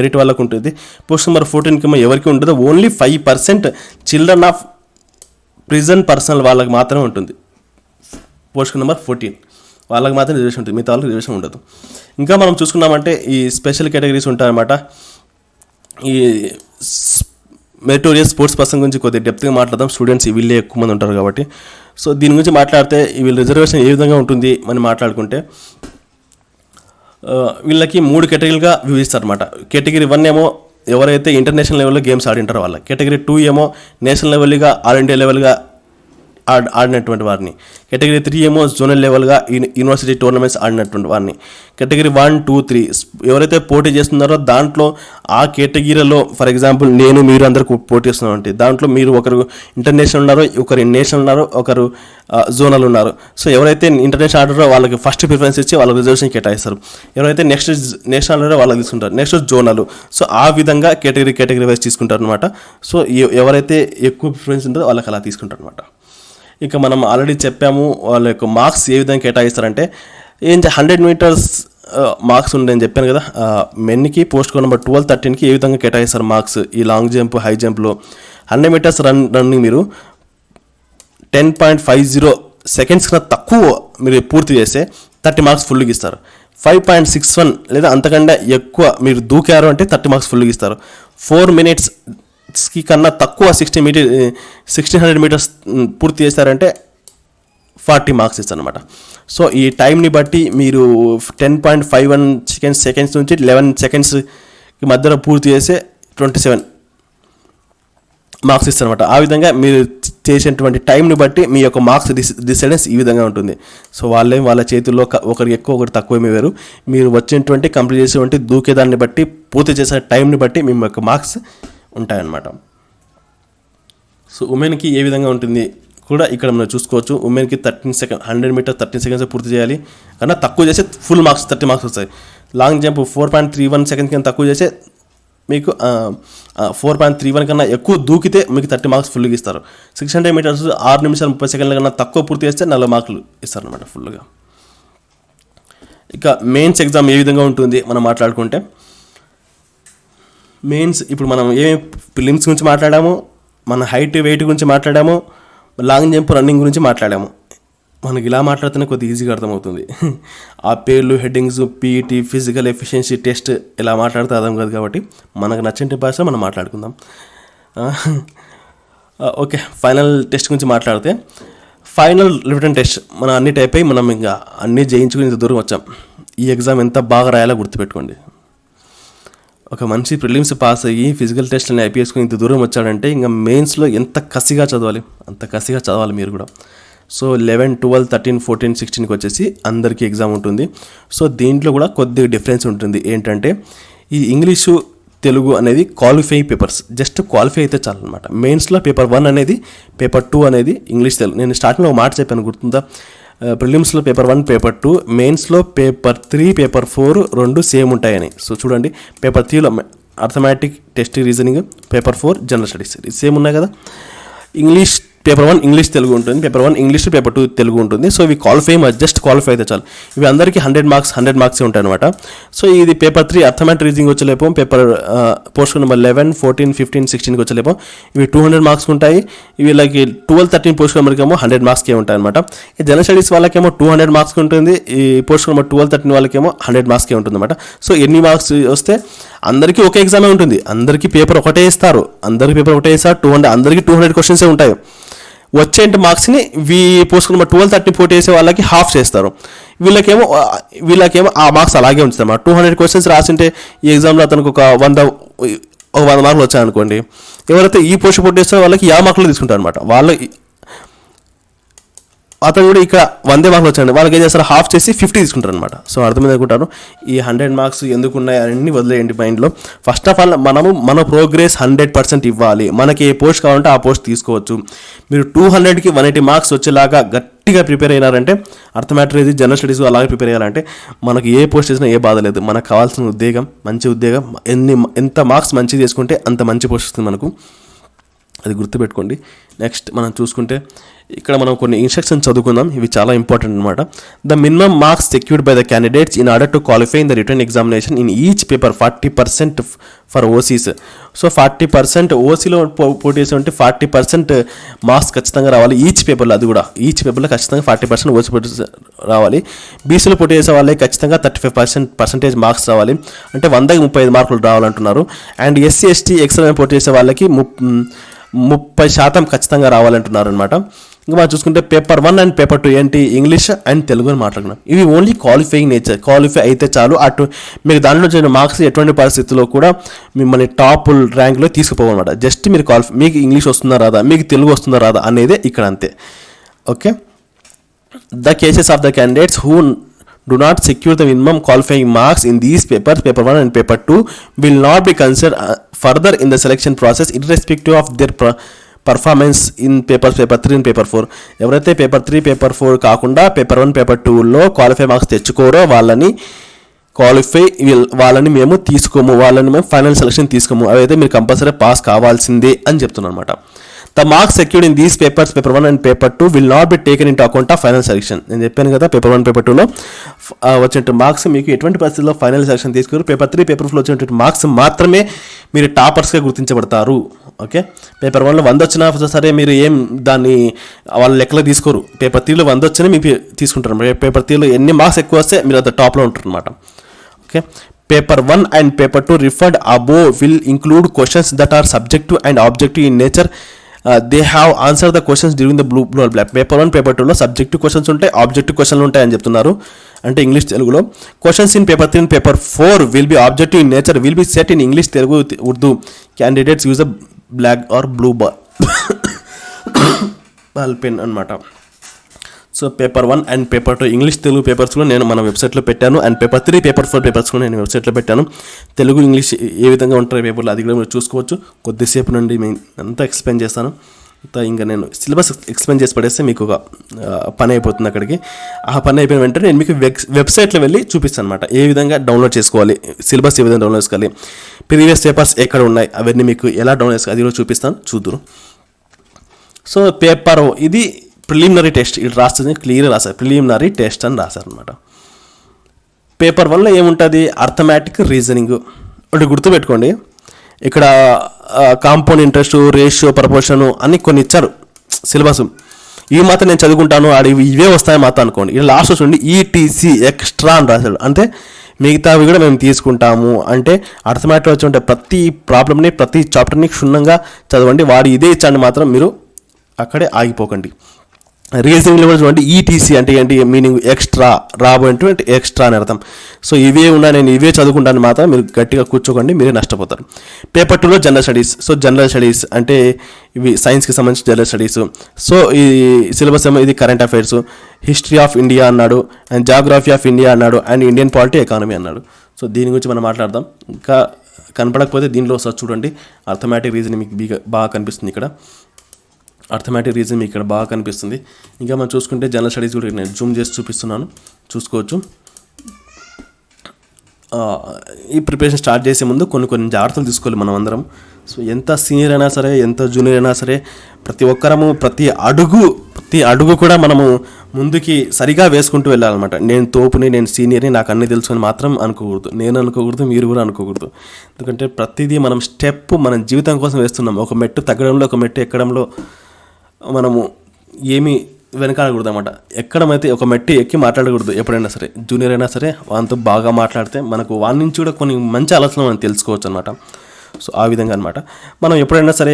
మెరిట్ వాళ్ళకు ఉంటుంది. పోస్ట్ నెంబర్ 14కి ఏమో ఎవరికి ఉంటుంది, only 5% children of prison personal వాళ్ళకి మాత్రమే ఉంటుంది. పోస్ట్ నెంబర్ 14 వాళ్ళకి మాత్రం రిజర్వేషన్ ఉంటుంది, మిగతా వాళ్ళకి రిజర్వేషన్ ఉండదు. ఇంకా మనం చూసుకున్నామంటే ఈ స్పెషల్ కేటగిరీస్ ఉంటాయన్నమాట. ఈ మెరిటోరియస్ స్పోర్ట్స్ పర్సన్ గురించి కొద్దిగా డెప్త్గా మాట్లాడదాం. స్టూడెంట్స్ వీళ్ళే ఎక్కువ మంది ఉంటారు కాబట్టి సో దీని గురించి మాట్లాడితే వీళ్ళ రిజర్వేషన్ ఏ విధంగా ఉంటుంది అని మాట్లాడుకుంటే వీళ్ళకి 3 కేటగిరీలుగా విభజిస్తారు అనమాట. కేటగిరీ 1 ఏమో ఎవరైతే ఇంటర్నేషనల్ లెవెల్లో గేమ్స్ ఆడింటారో వాళ్ళకి. కేటగిరీ 2 ఏమో నేషనల్ లెవెల్గా ఆల్ ఇండియా లెవెల్గా ఆడినటువంటి వారిని. కేటగిరీ 3 ఏమో జోనల్ లెవెల్గా యూనివర్సిటీ టోర్నమెంట్స్ ఆడినటువంటి వారిని. కేటగిరీ 1, 2, 3 ఎవరైతే పోటీ చేస్తున్నారో దాంట్లో ఆ కేటగిరీలో ఫర్ ఎగ్జాంపుల్ నేను మీరు అందరికి పోటీ చేస్తున్నాం అంటే దాంట్లో మీరు ఒకరు ఇంటర్నేషనల్ ఉన్నారో, ఒకరు నేషనల్ ఉన్నారో, ఒకరు జోనల్ ఉన్నారు. సో ఎవరైతే ఇంటర్నేషనల్ ఆడారో వాళ్ళకి ఫస్ట్ ప్రిఫరెన్స్ ఇచ్చి వాళ్ళకి రిజర్వేషన్ కేటాయిస్తారు. ఎవరైతే నెక్స్ట్ నేషనల్ ఆడారో వాళ్ళకి తీసుకుంటారు, నెక్స్ట్ జోనల్. సో ఆ విధంగా కేటగిరీ వైజ్ తీసుకుంటారు అనమాట. సో ఎవరైతే ఎక్కువ ప్రిఫరెన్స్ ఉంటుందో వాళ్ళకి అలా తీసుకుంటారు అనమాట. ఇక మనం ఆల్రెడీ చెప్పాము వాళ్ళ యొక్క మార్క్స్ ఏ విధంగా కేటాయిస్తారంటే 100 మీటర్స్ మార్క్స్ ఉండని చెప్పాను కదా. మెన్కి పోస్ట్ కోడ్ నెంబర్ 12-13కి ఏ విధంగా కేటాయిస్తారు మార్క్స్. ఈ లాంగ్ జంప్, హై జంప్లో 100 మీటర్స్ రన్నింగ్ మీరు 10.50 సెకండ్స్ కన్నా తక్కువ మీరు పూర్తి చేస్తే 30 మార్క్స్ ఫుల్గా ఇస్తారు. 5.61 లేదా అంతకంటే ఎక్కువ మీరు దూకారు అంటే 30 మార్క్స్ ఫుల్గా ఇస్తారు. 4 మినిట్స్కి కన్నా తక్కువ 1600 మీటర్స్ పూర్తి చేస్తారంటే 40 మార్క్స్ ఇస్తారు అనమాట. సో ఈ టైంని బట్టి మీరు 10.51 సెకండ్స్ నుంచి 11 సెకండ్స్కి మధ్యలో పూర్తి చేస్తే 27 మార్క్స్ ఇస్తారనమాట. ఆ విధంగా మీరు చేసేటువంటి టైంని బట్టి మీ యొక్క మార్క్స్ డిసైడెన్స్ ఈ విధంగా ఉంటుంది. సో వాళ్ళ చేతుల్లో ఒకరికి ఎక్కువ ఒకటి తక్కువ ఏమీ వేరు. మీరు వచ్చినటువంటి కంప్లీట్ చేసేటువంటి దూకేదాన్ని బట్టి పూర్తి చేసే టైంని బట్టి మీ యొక్క మార్క్స్ ఉంటాయన్నమాట. సో ఉమెన్కి ఏ విధంగా ఉంటుంది కూడా ఇక్కడ మనం చూసుకోవచ్చు. ఉమెన్కి 13 సెకండ్ 100 మీటర్ 13 సెకండ్స్ పూర్తి చేయాలి. కన్నా తక్కువ చేస్తే ఫుల్ మార్క్స్ 30 మార్క్స్ వస్తాయి. లాంగ్ జంప్ 4.31 సెకండ్స్ కన్నా తక్కువ చేస్తే మీకు 4.31 కన్నా ఎక్కువ దూకితే మీకు 30 మార్క్స్ ఫుల్గా ఇస్తారు. 600 మీటర్స్ 6 నిమిషాలు 30 సెకండ్ల కన్నా తక్కువ పూర్తి చేస్తే 40 మార్కులు ఇస్తారనమాట ఫుల్గా. ఇక మెయిన్స్ ఎగ్జామ్ ఏ విధంగా ఉంటుంది మనం మాట్లాడుకుంటే మెయిన్స్ ఇప్పుడు మనం ఏమేమి ప్రిలిమ్స్ గురించి మాట్లాడాము, మన హైట్ వెయిట్ గురించి మాట్లాడాము, లాంగ్ జంప్ రన్నింగ్ గురించి మాట్లాడాము. మనకి ఇలా మాట్లాడితేనే కొద్దిగా ఈజీగా అర్థమవుతుంది. ఆ పేర్లు, headings, PET, physical efficiency test ఇలా మాట్లాడితే అర్థం కాదు కాబట్టి మనకు నచ్చిన భాష మనం మాట్లాడుకుందాం. ఓకే, ఫైనల్ టెస్ట్ గురించి మాట్లాడితే ఫైనల్ రిటన్ టెస్ట్ మనం అన్ని టైప్ అయ్యి మనం ఇంకా అన్నీ జయించుకుని ఇంత దూరం వచ్చాం. ఈ ఎగ్జామ్ ఎంత బాగా రాయాలో గుర్తుపెట్టుకోండి. ఒక మనిషి ప్రిలిమ్స్ పాస్ అయ్యి ఫిజికల్ టెస్ట్ని ఐపీఎస్కి ఇంత దూరం వచ్చాడంటే ఇంకా మెయిన్స్లో ఎంత కసిగా చదవాలి, అంత కసిగా చదవాలి మీరు కూడా. సో 11, 12, 13, 14, 16కి వచ్చేసి అందరికీ ఎగ్జామ్ ఉంటుంది. సో దీంట్లో కూడా కొద్దిగా డిఫరెన్స్ ఉంటుంది. ఏంటంటే ఈ ఇంగ్లీషు, తెలుగు అనేది క్వాలిఫై పేపర్స్, జస్ట్ క్వాలిఫై అయితే చాలు అనమాట. మెయిన్స్లో పేపర్ 1 అనేది, పేపర్ 2 అనేది ఇంగ్లీష్, తెలుగు. నేను స్టార్టింగ్లో ఒక మాట చెప్పాను గుర్తుందా, ప్రిలిమ్స్లో పేపర్ 1, పేపర్ 2, మెయిన్స్లో పేపర్ 3, పేపర్ 4 రెండు సేమ్ ఉంటాయని. సో చూడండి, పేపర్ 3లో arithmetic, test, reasoning, paper 4 general studies same ఉన్నాయి కదా. ఇంగ్లీష్ పేపర్ 1 ఇంగ్లీష్ తెలుగు ఉంటుంది, పేపర్ 1 ఇంగ్లీష్, పేపర్ 2 తెలుగు ఉంటుంది. సో ఇవి క్వాలిఫై, జస్ట్ క్వాలిఫై అయితే చాలు. ఇవి అందరికీ 100 మార్క్స్ ఉంటాయి అనమాట. సో ఇది పేపర్ 3 అర్థమెటిక్ రీజనింగ్ వచ్చేలేపో పేపర్ పోస్ట్ నెంబర్ 11, 14, 15, 16కి వచ్చేలేపో ఇవి 200 మార్క్స్ ఉంటాయి. వీళ్ళకి 12, 13 పోస్ట్ నెంబర్కి ఏమో 100 మార్క్స్కే ఉంటాయి అనమాట. ఈ జనరల్ స్టడీస్ వాళ్ళకేమో 200 మార్క్స్ ఉంటుంది, ఈ పోస్ట్ నెంబర్ 12, 13 వాళ్ళకేమో 100 మార్క్స్కే ఉంటుంది అనమాట. సో ఎన్ని మార్క్స్ వస్తే అందరికీ ఒకే ఎగ్జామే ఉంటుంది, అందరికీ పేపర్ ఒకటే ఇస్తారు, అందరికీ 200, అందరికీ 200 క్వశ్చన్సే ఉంటాయి. వచ్చే మార్క్స్ని పోస్ట్ నెంబర్ 12, 13 పోటీ చేసే వాళ్ళకి హాఫ్ చేస్తారు. వీళ్ళకేమో ఆ మార్క్స్ అలాగే ఉంటుంది అన్నమాట. 200 క్వశ్చన్స్ రాసింటే ఈ ఎగ్జామ్లో అతనికి ఒక 100 మార్కులు వచ్చాయనుకోండి, ఎవరైతే ఈ పోస్ట్ పోటీ చేస్తారో వాళ్ళకి 50 మార్కులు తీసుకుంటారు అనమాట. అతను కూడా ఇక్కడ 100 మార్కులు వచ్చాయండి, వాళ్ళకి ఏం చేస్తారు, హాఫ్ చేసి 50 తీసుకుంటారు అనమాట. సో అర్థమైంది అనుకుంటాను. ఈ 100 మార్క్స్ ఎందుకు ఉన్నాయి అన్నీ వదిలేయండి మైండ్లో. ఫస్ట్ ఆఫ్ ఆల్ మన ప్రోగ్రెస్ 100% ఇవ్వాలి. మనకి ఏ పోస్ట్ కావాలంటే ఆ పోస్ట్ తీసుకోవచ్చు. మీరు 200కి 180 మార్క్స్ వచ్చేలాగా గట్టిగా ప్రిపేర్ అయినారంటే అర్థమెటిక్ ఇది జనరల్ స్టడీస్ అలాగే ప్రిపేర్ అయ్యాలంటే మనకి ఏ పోస్ట్ చేసినా ఏ బాధ లేదు. మనకు కావాల్సిన ఉద్యోగం, మంచి ఉద్యోగం, ఎంత మార్క్స్ మంచిగా చేసుకుంటే అంత మంచి పోస్ట్ వస్తుంది మనకు. అది గుర్తుపెట్టుకోండి. నెక్స్ట్ మనం చూసుకుంటే ఇక్కడ మనం కొన్ని ఇన్స్ట్రక్షన్స్ చదువుకుందాం, ఇవి చాలా ఇంపార్టెంట్ అనమాట. The minimum marks secured by the candidates in order to qualify in the written examination in each paper 40% for OCs. So 40% ఓసీలో పోటీ చేసి ఉంటే 40% మార్క్స్ ఖచ్చితంగా రావాలి ఈచ్ పేపర్లో. అది కూడా ఈచ్ పేపర్లో ఖచ్చితంగా 40% ఓసీ పోటీ రావాలి. బీసీలో పోటీ చేసే వాళ్ళకి ఖచ్చితంగా 35% మార్క్స్ రావాలి, అంటే 100కి 35 మార్కులు రావాలంటున్నారు. అండ్ ఎస్సీ ఎస్టీ ఎక్స్ఎల్ పోటీ చేసే వాళ్ళకి 30% ఖచ్చితంగా రావాలంటున్నారు అనమాట. ఇంకా మనం చూసుకుంటే పేపర్ 1 అండ్ పేపర్ 2 ఏంటి, ఇంగ్లీష్ అండ్ తెలుగు అని మాట్లాడుకున్నాం. ఇవి ఓన్లీ క్వాలిఫైయింగ్ నేచర్, క్వాలిఫై అయితే చాలు. మీకు దాంట్లో వచ్చిన మార్క్స్ ఎటువంటి పరిస్థితుల్లో కూడా మిమ్మల్ని టాప్ ర్యాంక్లో తీసుకుపోవన్నమాట. జస్ట్ మీరు మీకు ఇంగ్లీష్ వస్తుందా రాదా, మీకు తెలుగు వస్తుందా రాదా అనేదే ఇక్కడ అంతే. Okay, the cases of the candidates who do not secure the minimum qualifying marks in these papers, paper 1 and paper 2, will not be considered further in the selection process irrespective of their performance in paper 3 and paper 4. ఎవరైతే paper 3, paper 4 కాకుండా paper 1, paper 2లో qualify marks తెచ్చుకోరో వాళ్ళని మేము తీసుకోము, వాళ్ళని మేము final selection తీసుకోము. అవైతే మీరు కంపల్సరీ పాస్ కావాల్సిందే అని చెప్తున్నాను అనమాట. The marks secured in these papers, paper 1 and paper 2, will not be taken into account of final selection. నేను చెప్పాను కదా, పేపర్ 1, పేపర్ 2లో వచ్చినట్టు మార్క్స్ మీకు ఎటువంటి పరిస్థితుల్లో ఫైనల్ సెలక్షన్ తీసుకోరు. పేపర్ 3, పేపర్ 4లో వచ్చినటువంటి మార్క్స్ మాత్రమే మీరు టాపర్స్గా గుర్తించబడతారు. ఓకే, పేపర్ 1లో 100 వచ్చినా సరే మీరు ఏం దాన్ని వాళ్ళ లెక్కలో తీసుకోరు. పేపర్ 3లో 100 వచ్చినా మీకు తీసుకుంటారు. పేపర్ 3లో ఎన్ని మార్క్స్ ఎక్కువ వస్తే మీరు అది టాప్లో ఉంటారు అనమాట. Okay, paper 1 and paper 2 referred above will include questions that are subjective and objective in nature. They have answer the questions during the blue block. Paper 1, paper 2లో సబ్జెక్టివ్ క్వశ్చన్స్ ఉంటాయి, ఆబ్జెక్టివ్ క్వశ్చన్లు ఉంటాయి అని చెప్తున్నారు, అంటే ఇంగ్లీష్ తెలుగులో. Questions in paper 3 and paper 4 will be objective in nature, will be set in English, Telugu, Urdu. Candidates use a black or blue ball pen అనమాట. So paper 1 and paper 2 English Telugu papers కూడా నేను మన వెబ్సైట్లో పెట్టాను. అండ్ పేపర్ 3, పేపర్ 4 పేపర్స్ కూడా నేను వెబ్సైట్లో పెట్టాను. తెలుగు, ఇంగ్లీష్ ఏ విధంగా ఉంటాయి పేపర్లు అది కూడా మీరు చూసుకోవచ్చు. కొద్దిసేపు నుండి నేను అంతా ఎక్స్ప్లెయిన్ చేస్తాను. ఇంకా నేను సిలబస్ ఎక్స్ప్లెయిన్ చేసి పడేస్తే మీకు ఒక పని అయిపోతుంది అక్కడికి. ఆ పని అయిపోయిన వెంటనే నేను మీకు వెబ్సైట్లో వెళ్ళి చూపిస్తాను అనమాట, ఏ విధంగా డౌన్లోడ్ చేసుకోవాలి, సిలబస్ ఏ విధంగా డౌన్లోడ్ చేసుకోవాలి, ప్రీవియస్ పేపర్స్ ఎక్కడ ఉన్నాయి అవన్నీ మీకు ఎలా డౌన్లోడ్ చేసుకోవాలి అది కూడా చూపిస్తాను, చూద్దురు. సో పేపర్ ఇది ప్రిలిమినరీ టెస్ట్, ఇది రాస్తుంది క్లియర్ రాశారు, ప్రిలిమినరీ టెస్ట్ అని రాశారనమాట. పేపర్ 1లో ఏముంటుంది, అర్థమెటిక్ రీజనింగ్. ఒకటి గుర్తుపెట్టుకోండి, ఇక్కడ కాంపౌండ్ ఇంట్రెస్ట్, రేషియో, ప్రపోర్షన్ అన్ని కొన్ని ఇచ్చారు సిలబస్. ఇవి మాత్రం నేను చదువుకుంటాను, ఇవే వస్తాయి మాత్రం అనుకోండి. ఇలా లాస్ట్ చూడండి ఈటీసీ ఎక్స్ట్రా అని రాశాడు, అంటే మిగతావి కూడా మేము తీసుకుంటాము. అంటే అర్థమెటిక్ వచ్చి ఉంటే ప్రతి ప్రాబ్లమ్ని, ప్రతి చాప్టర్ని క్షుణ్ణంగా చదవండి. వాడు ఇదే ఇచ్చాడు మాత్రం మీరు అక్కడే ఆగిపోకండి. రీజనింగ్లో కూడా చూడండి, ఈటీసీ అంటే ఏంటి మీనింగ్, ఎక్స్ట్రా, రాబోయేటువంటి ఎక్స్ట్రా అని అర్థం. సో ఇవే ఉన్నా నేను ఇవే చదువుకుంటాను మాత్రం మీరు గట్టిగా కూర్చోకండి, మీరే నష్టపోతారు. పేపర్ 2లో general studies. So general studies అంటే ఇవి సైన్స్కి సంబంధించిన జనరల్ స్టడీస్. సో ఈ సిలబస్ ఏమో ఇది current affairs, history of India అన్నాడు, అండ్ జాగ్రఫీ ఆఫ్ ఇండియా అన్నాడు, అండ్ ఇండియన్ పాలిటీ, ఎకానమీ అన్నాడు. సో దీని గురించి మనం మాట్లాడదాం. ఇంకా కనపడకపోతే దీనిలో ఒకసారి చూడండి, అర్థమెటిక్ రీజనింగ్ మీకు బాగా కనిపిస్తుంది ఇక్కడ. అర్థమెటిక్ రీజన్ మీకు ఇక్కడ బాగా కనిపిస్తుంది. ఇంకా మనం చూసుకుంటే జనరల్ స్టడీస్ కూడా నేను జూమ్ చేసి చూపిస్తున్నాను, చూసుకోవచ్చు. ఈ ప్రిపరేషన్ స్టార్ట్ చేసే ముందు కొన్ని జాగ్రత్తలు తీసుకోవాలి మనం అందరం. సో ఎంత సీనియర్ అయినా సరే, ఎంత జూనియర్ అయినా సరే, ప్రతి ఒక్కరము ప్రతి అడుగు కూడా మనము ముందుకి సరిగా వేసుకుంటూ వెళ్ళాలన్నమాట. నేను తోపుని, నేను సీనియర్ని, నాకు అన్నీ తెలుసు అని మాత్రం అనుకోకూడదు. నేను అనుకోకూడదు, మీరు కూడా అనుకోకూడదు. ఎందుకంటే ప్రతిదీ మనం స్టెప్ మన జీవితం కోసం వేస్తున్నాం. ఒక మెట్టు తగ్గడంలో, ఒక మెట్టు ఎక్కడంలో మనము ఏమీ వెనకాడకూడదు అనమాట. ఎక్కడమైతే ఒక మెట్టి ఎక్కి మాట్లాడకూడదు ఎప్పుడైనా సరే. జూనియర్ అయినా సరే వానితో బాగా మాట్లాడితే మనకు వాని నుంచి కూడా కొన్ని మంచి ఆలోచనలు మనం తెలుసుకోవచ్చు అనమాట. సో ఆ విధంగా అనమాట. మనం ఎప్పుడైనా సరే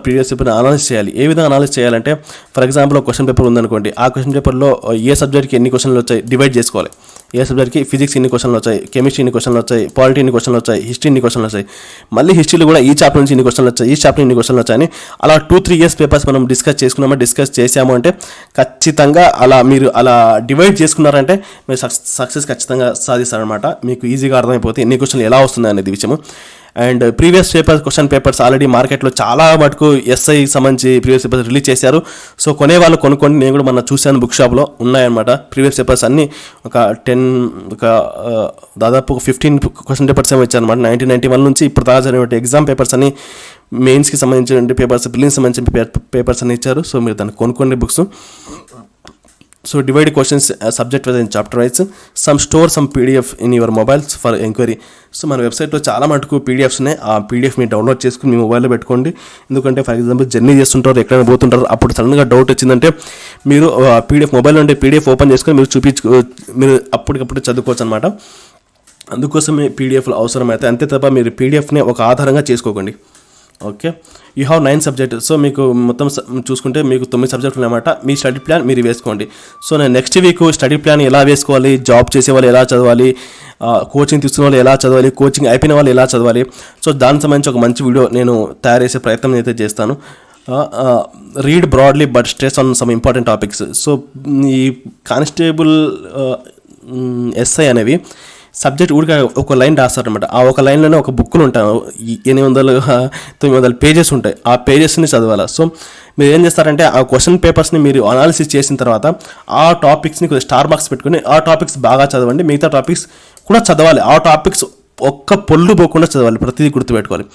ప్రీవియస్ పేపర్ అనాలిసిస్ చేయాలి. ఏ విధంగా అనాలిసిస్ చేయాలంటే, ఫర్ ఎగ్జాంపుల్ ఒక క్వశ్చన్ పేపర్ ఉందనుకోండి. ఆ క్వశ్చన్ పేపర్లో ఏ సబ్జెక్ట్కి ఎన్ని క్వశ్చన్లు వచ్చాయి డివైడ్ చేసుకోవాలి. ఏ సబ్జెక్ట్కి ఫిజిక్స్ ఇన్ని క్వశ్చన్లు వచ్చాయి, కెమిస్ట్రీ ఇన్ని క్వశ్చన్లు వచ్చాయి, పాలిటీ ఇన్ని క్వశ్చన్లు వచ్చాయి, హిస్టరీ ఇన్ని క్వశ్చన్లు వచ్చాయి, మళ్ళీ హిస్టరీలో కూడా ఈ చాప్టర్ నుంచి ఇన్ని క్వశ్చన్లు వచ్చాయి, ఈ చాప్టర్ ఇన్ని క్వశ్చన్లు వచ్చాయని అలా 2-3 ఇయర్స్ పేపర్స్ మనం డిస్కస్ చేసాము అంటే ఖచ్చితంగా మీరు అలా డివైడ్ చేసుకున్నారంటే మీరు సక్సెస్ ఖచ్చితంగా సాధిస్తారనమాట. మీకు ఈజీగా అర్థమైపోతే ఎన్ని క్వశ్చన్లు ఎలా వస్తుంది అనేది విషయము. And previous question papers already మార్కెట్లో చాలా మటుకు ఎస్ఐ సంబంధించి ప్రీవియస్ పేపర్స్ రిలీజ్ చేశారు. సో కొనేవాళ్ళు కొనుక్కోండి. నేను కూడా మొన్న చూశాను, బుక్ షాప్లో ఉన్నాయన్నమాట ప్రీవియస్ పేపర్స్ అన్నీ. దాదాపు 15 క్వశ్చన్ పేపర్స్ ఏమో ఇచ్చారనమాట. 1991 నుంచి ఇప్పుడు దాకా జరిగిన ఎగ్జామ్ పేపర్స్ అన్ని, మెయిన్స్కి సంబంధించిన పేపర్స్, ప్రిలిమ్స్ సంబంధించిన పేపర్స్ అన్ని ఇచ్చారు. సో మీరు దాన్ని కొనుక్కోండి books. So divide questions subject wise and chapter wise. Store some PDF in your mobiles for enquiry. So మన వెబ్సైట్లో చాలా మటుకు పీడిఎఫ్స్ ఉన్నాయి. ఆ పీడిఎఫ్ మీరు డౌన్లోడ్ చేసుకుని మీ మొబైల్లో పెట్టుకోండి. ఎందుకంటే ఫర్ ఎగ్జాంపుల్ జర్నీ చేస్తుంటారు, ఎక్కడైనా పోతుంటారు, అప్పుడు సడన్గా డౌట్ వచ్చిందంటే మీరు పీడిఎఫ్ మొబైల్ ఉంటే పీడిఎఫ్ ఓపెన్ చేసుకొని మీరు అప్పటికప్పుడు చదువుకోవచ్చు అనమాట. అందుకోసమే పీడిఎఫ్లు అవసరమైతే, అంతే తప్ప మీరు పీడిఎఫ్ని ఒక ఆధారంగా చేసుకోకండి. Okay, you have 9 subject. So మీకు మొత్తం చూసుకుంటే మీకు 9 సబ్జెక్టులు అన్నమాట. మీ స్టడీ ప్లాన్ మీరు వేసుకోండి. సో నేను నెక్స్ట్ వీక్ స్టడీ ప్లాన్ ఎలా వేసుకోవాలి, జాబ్ చేసే వాళ్ళు ఎలా చదవాలి, కోచింగ్ తీసుకున్న వాళ్ళు ఎలా చదవాలి, కోచింగ్ అయిపోయిన వాళ్ళు ఎలా చదవాలి, సో దానికి సంబంధించి ఒక మంచి వీడియో నేను తయారు చేసే ప్రయత్నం అయితే చేస్తాను. Read broadly but stress on some important topics. So ఈ కానిస్టేబుల్ ఎస్ఐ అనేవి సబ్జెక్ట్ ఊరికే ఒక లైన్ రాస్తారనమాట. ఆ ఒక లైన్లోనే ఒక బుక్లు ఉంటాయి, 800-900 పేజెస్ ఉంటాయి. ఆ పేజెస్ని చదవాలి. సో మీరు ఏం చేస్తారంటే ఆ క్వశ్చన్ పేపర్స్ని మీరు అనాలిసిస్ చేసిన తర్వాత ఆ టాపిక్స్ని కొద్దిగా స్టార్ మార్క్స్ పెట్టుకుని ఆ టాపిక్స్ బాగా చదవండి. మిగతా టాపిక్స్ కూడా చదవాలి. ఆ టాపిక్స్ ఒక్క పొల్లు పోకుండా చదవాలి. ప్రతిదీ గుర్తుపెట్టుకోవాలి.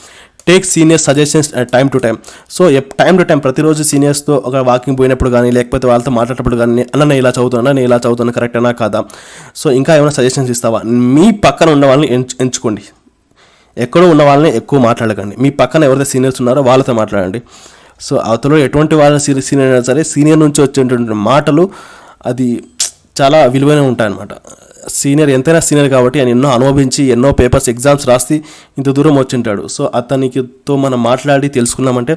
Take senior suggestions time to time. So time to time ప్రతిరోజు సీనియర్స్తో ఒక వాకింగ్ పోయినప్పుడు కానీ, లేకపోతే వాళ్ళతో మాట్లాడేటప్పుడు కానీ, నేను ఇలా చదువుతాను కరెక్టేనా కాదా, సో ఇంకా ఏమైనా సజెషన్స్ ఇస్తావా, మీ పక్కన ఉన్న వాళ్ళని ఎంచుకోండి. ఎక్కడో ఉన్న వాళ్ళని ఎక్కువ మాట్లాడకండి. మీ పక్కన ఎవరైతే సీనియర్స్ ఉన్నారో వాళ్ళతో మాట్లాడండి. సో అవతలో ఎటువంటి వాళ్ళ సీనియర్ అయినా సరే, సీనియర్ నుంచి వచ్చేటువంటి మాటలు అది చాలా విలువైన ఉంటాయన్నమాట. సీనియర్ ఎంతైనా సీనియర్ కాబట్టి ఆయన ఎన్నో అనుభవించి, ఎన్నో పేపర్స్ ఎగ్జామ్స్ రాసి ఇంత దూరం వచ్చింటాడు. సో అతనితో మనం మాట్లాడి తెలుసుకున్నామంటే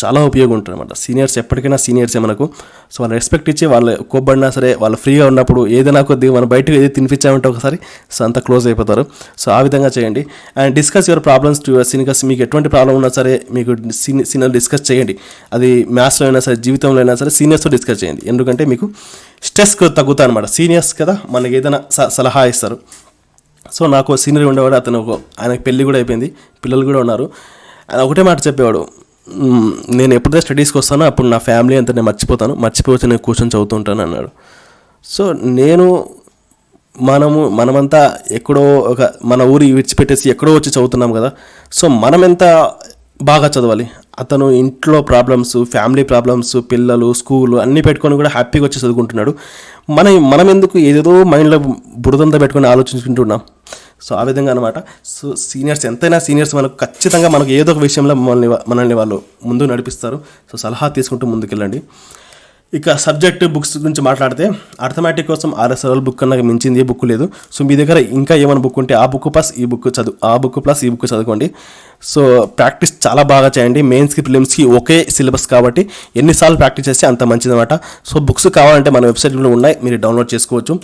చాలా ఉపయోగం ఉంటుంది అనమాట. సీనియర్స్ ఎప్పటికైనా సీనియర్సే మనకు. సో వాళ్ళు రెస్పెక్ట్ ఇచ్చి, వాళ్ళు కోప్పడినా సరే, వాళ్ళు ఫ్రీగా ఉన్నప్పుడు ఏదైనా కొద్దిగా మనం బయటకు ఏది తినిపించామంటే ఒకసారి సో అంత క్లోజ్ అయిపోతారు. సో ఆ విధంగా చేయండి. And discuss your problems to your seniors. మీకు ఎటువంటి ప్రాబ్లం ఉన్నా సరే మీకు సీనియర్ డిస్కస్ చేయండి. అది మ్యాథ్స్లో అయినా సరే, జీవితంలో అయినా సరే సీనియర్స్తో డిస్కస్ చేయండి. ఎందుకంటే మీకు స్ట్రెస్ తగ్గుతాయి అనమాట. సీనియర్స్ కదా మనకి ఏదైనా సలహా ఇస్తారు. సో నాకు సీనియర్ ఉండేవాడు, అతను ఆయనకు పెళ్ళి కూడా అయిపోయింది, పిల్లలు కూడా ఉన్నారు. ఆయన ఒకటే మాట చెప్పేవాడు, నేను ఎప్పుడైతే స్టడీస్కి వస్తానో అప్పుడు నా ఫ్యామిలీ అంతా నేను మర్చిపోతే నేను కూర్చొని చదువుతుంటాను అన్నాడు. సో మనమంతా ఎక్కడో మన ఊరి విడిచిపెట్టేసి ఎక్కడో వచ్చి చదువుతున్నాం కదా. సో మనం ఎంత బాగా చదవాలి. అతను ఇంట్లో ప్రాబ్లమ్స్, ఫ్యామిలీ ప్రాబ్లమ్స్, పిల్లలు, స్కూలు అన్నీ పెట్టుకొని కూడా హ్యాపీగా వచ్చి చదువుకుంటున్నాడు. మనం ఎందుకు ఏదేదో మైండ్లో బురదంతా పెట్టుకొని ఆలోచించుకుంటున్నాం. సో ఆ విధంగా అనమాట. సో సీనియర్స్ ఎంతైనా సీనియర్స్ మనకు ఖచ్చితంగా మనకు ఏదో ఒక విషయంలో మనల్ని వాళ్ళు ముందుకు నడిపిస్తారు. సో సలహా తీసుకుంటూ ముందుకెళ్ళండి. ఇక సబ్జెక్ట్ బుక్స్ గురించి మాట్లాడితే, అర్థమెటిక్ కోసం RSRL బుక్ కన్నా మించింది ఏ బుక్ లేదు. సో మీ దగ్గర ఇంకా ఏమైనా బుక్ ఉంటే ఆ బుక్ ప్లస్ ఈ బుక్ చదువుకోండి. సో ప్రాక్టీస్ చాలా బాగా చేయండి. మెయిన్స్కి, ప్రిలిమ్స్కి ఒకే సిలబస్ కాబట్టి ఎన్నిసార్లు ప్రాక్టీస్ చేస్తే అంత మంచిదన్నమాట. సో బుక్స్ కావాలంటే మన వెబ్సైట్లో ఉన్నాయి, మీరు డౌన్లోడ్ చేసుకోవచ్చు.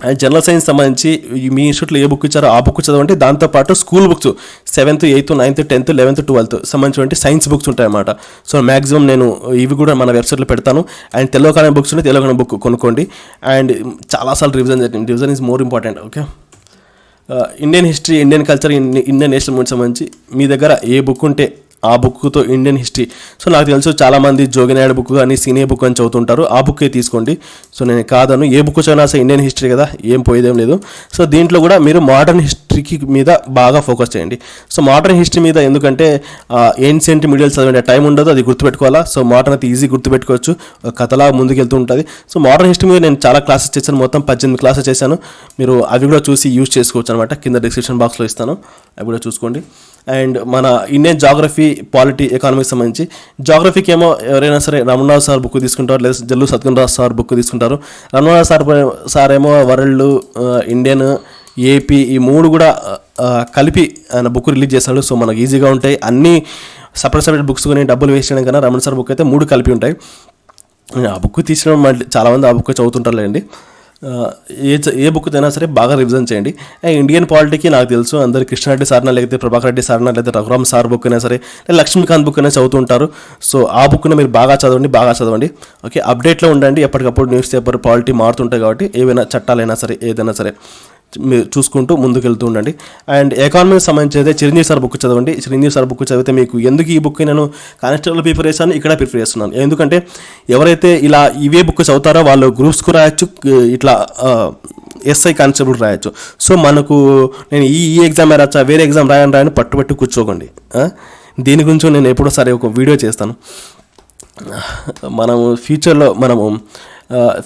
అండ్ జనరల్ సైన్స్ సంబంధించి మీ ఇన్స్టిట్యూట్లో ఏ బుక్ ఇచ్చారో ఆ బుక్ చదవండి. దాంతోపాటు school books 7th, 8th, 9th, 10th, 11th, 12th సంబంధించినటువంటి సైన్స్ బుక్స్ ఉంటాయన్నమాట. సో మ్యాక్సిమం నేను ఇవి కూడా మన వెబ్సైట్లో పెడతాను. అండ్ తెలంగాణ బుక్స్ ఉంటే తెలంగాణ బుక్ కొనుక్కోండి. అండ్ చాలాసార్లు revision is more important. Okay, Indian history, Indian culture, Indian national movement సంబంధించి మీ దగ్గర ఏ బుక్ ఉంటే ఆ బుక్తో ఇండియన్ హిస్టరీ. సో నాకు తెలుసు చాలామంది జోగినాయుడు బుక్ కానీ సీనియర్ బుక్ అని చదువుతుంటారు, ఆ బుక్కే తీసుకోండి. సో నేను కాదను, ఏ బుక్ చదివినా సరే ఇండియన్ హిస్టరీ కదా, ఏం పోయేదేం లేదు. సో దీంట్లో కూడా మీరు మోడర్న్ హిస్టరీకి మీద బాగా ఫోకస్ చేయండి. సో మోడర్న్ హిస్టరీ మీద ఎందుకంటే ఏన్షియంట్ మిడియల్ చదివే టైం ఉండదు, అది గుర్తుపెట్టుకోవాలా. సో మోడర్న్ అయితే ఈజీ గుర్తుపెట్టుకోవచ్చు, కథలా ముందుకెళ్తూ ఉంటుంది. సో మోడర్న్ హిస్టరీ మీద నేను చాలా క్లాసెస్ చేశాను, మొత్తం 18 క్లాసెస్ చేశాను. మీరు అవి కూడా చూసి యూజ్ చేసుకోవచ్చు అనమాట. కింద డిస్క్రిప్షన్ బాక్స్లో ఇస్తాను, అవి కూడా చూసుకోండి. అండ్ మన ఇండియన్ జాగ్రఫీ, పాలిటీ, ఎకానమీకి సంబంధించి జాగ్రఫీకి ఏమో ఎవరైనా సరే రమణరావు సార్ బుక్ తీసుకుంటారు, లేదా జల్లు సత్యనారాయణ సార్ బుక్ తీసుకుంటారు. రమణరావు సార్ ఏమో వరల్డ్, ఇండియన్, ఏపీ ఈ 3 కూడా కలిపి ఆయన బుక్ రిలీజ్ చేస్తాడు. సో మనకు ఈజీగా ఉంటాయి. అన్నీ సపరేట్ బుక్స్ కొని డబ్బులు వేస్ట్ చేయడం కన్నా రమణ సార్ బుక్ అయితే 3 కలిపి ఉంటాయి. ఆ బుక్ తీసుకోవడం మళ్ళీ చాలామంది ఆ బుక్ చదువుతుంటారులేండి. ఏ బుక్ అయినా సరే బాగా రివిజన్ చేయండి. ఇండియన్ పాలిటీకి నాకు తెలుసు అందరు కృష్ణారెడ్డి సార్నా, లేకపోతే ప్రభాకర్ రెడ్డి సార్నా, లేదా రఘురామ్ సార్ బుక్ అయినా సరే, లక్ష్మీకాంత్ బుక్ అయినా చదువుతుంటారు. సో ఆ బుక్ని మీరు బాగా చదవండి. ఓకే, అప్డేట్లో ఉండండి. ఎప్పటికప్పుడు న్యూస్ పేపర్ పాలిటీ మారుతుంటాయి కాబట్టి ఏవైనా చట్టాలైనా సరే ఏదైనా సరే మీరు చూసుకుంటూ ముందుకెళ్తూ ఉండండి. అండ్ ఎకానమీకి సంబంధించి అయితే చిరంజీవి సార్ బుక్ చదవండి. చిరంజీవి సార్ బుక్ చదివితే మీకు ఎందుకు ఈ బుక్ నేను కానిస్టేబుల్ ప్రిపేర్ చేశాను, ఇక్కడ ప్రిపేర్ చేస్తున్నాను. ఎందుకంటే ఎవరైతే ఇలా ఇవే బుక్ చదువుతారో వాళ్ళు గ్రూప్స్కు రాయొచ్చు, ఇట్లా ఎస్ఐ కానిస్టేబుల్ రాయొచ్చు. సో మనకు నేను ఈ ఎగ్జామ్ రాయచ్చా, వేరే ఎగ్జామ్ రాయని పట్టుబట్టి కూర్చోకండి. దీని గురించి నేను ఎప్పుడో సరే ఒక వీడియో చేస్తాను. మనము ఫ్యూచర్లో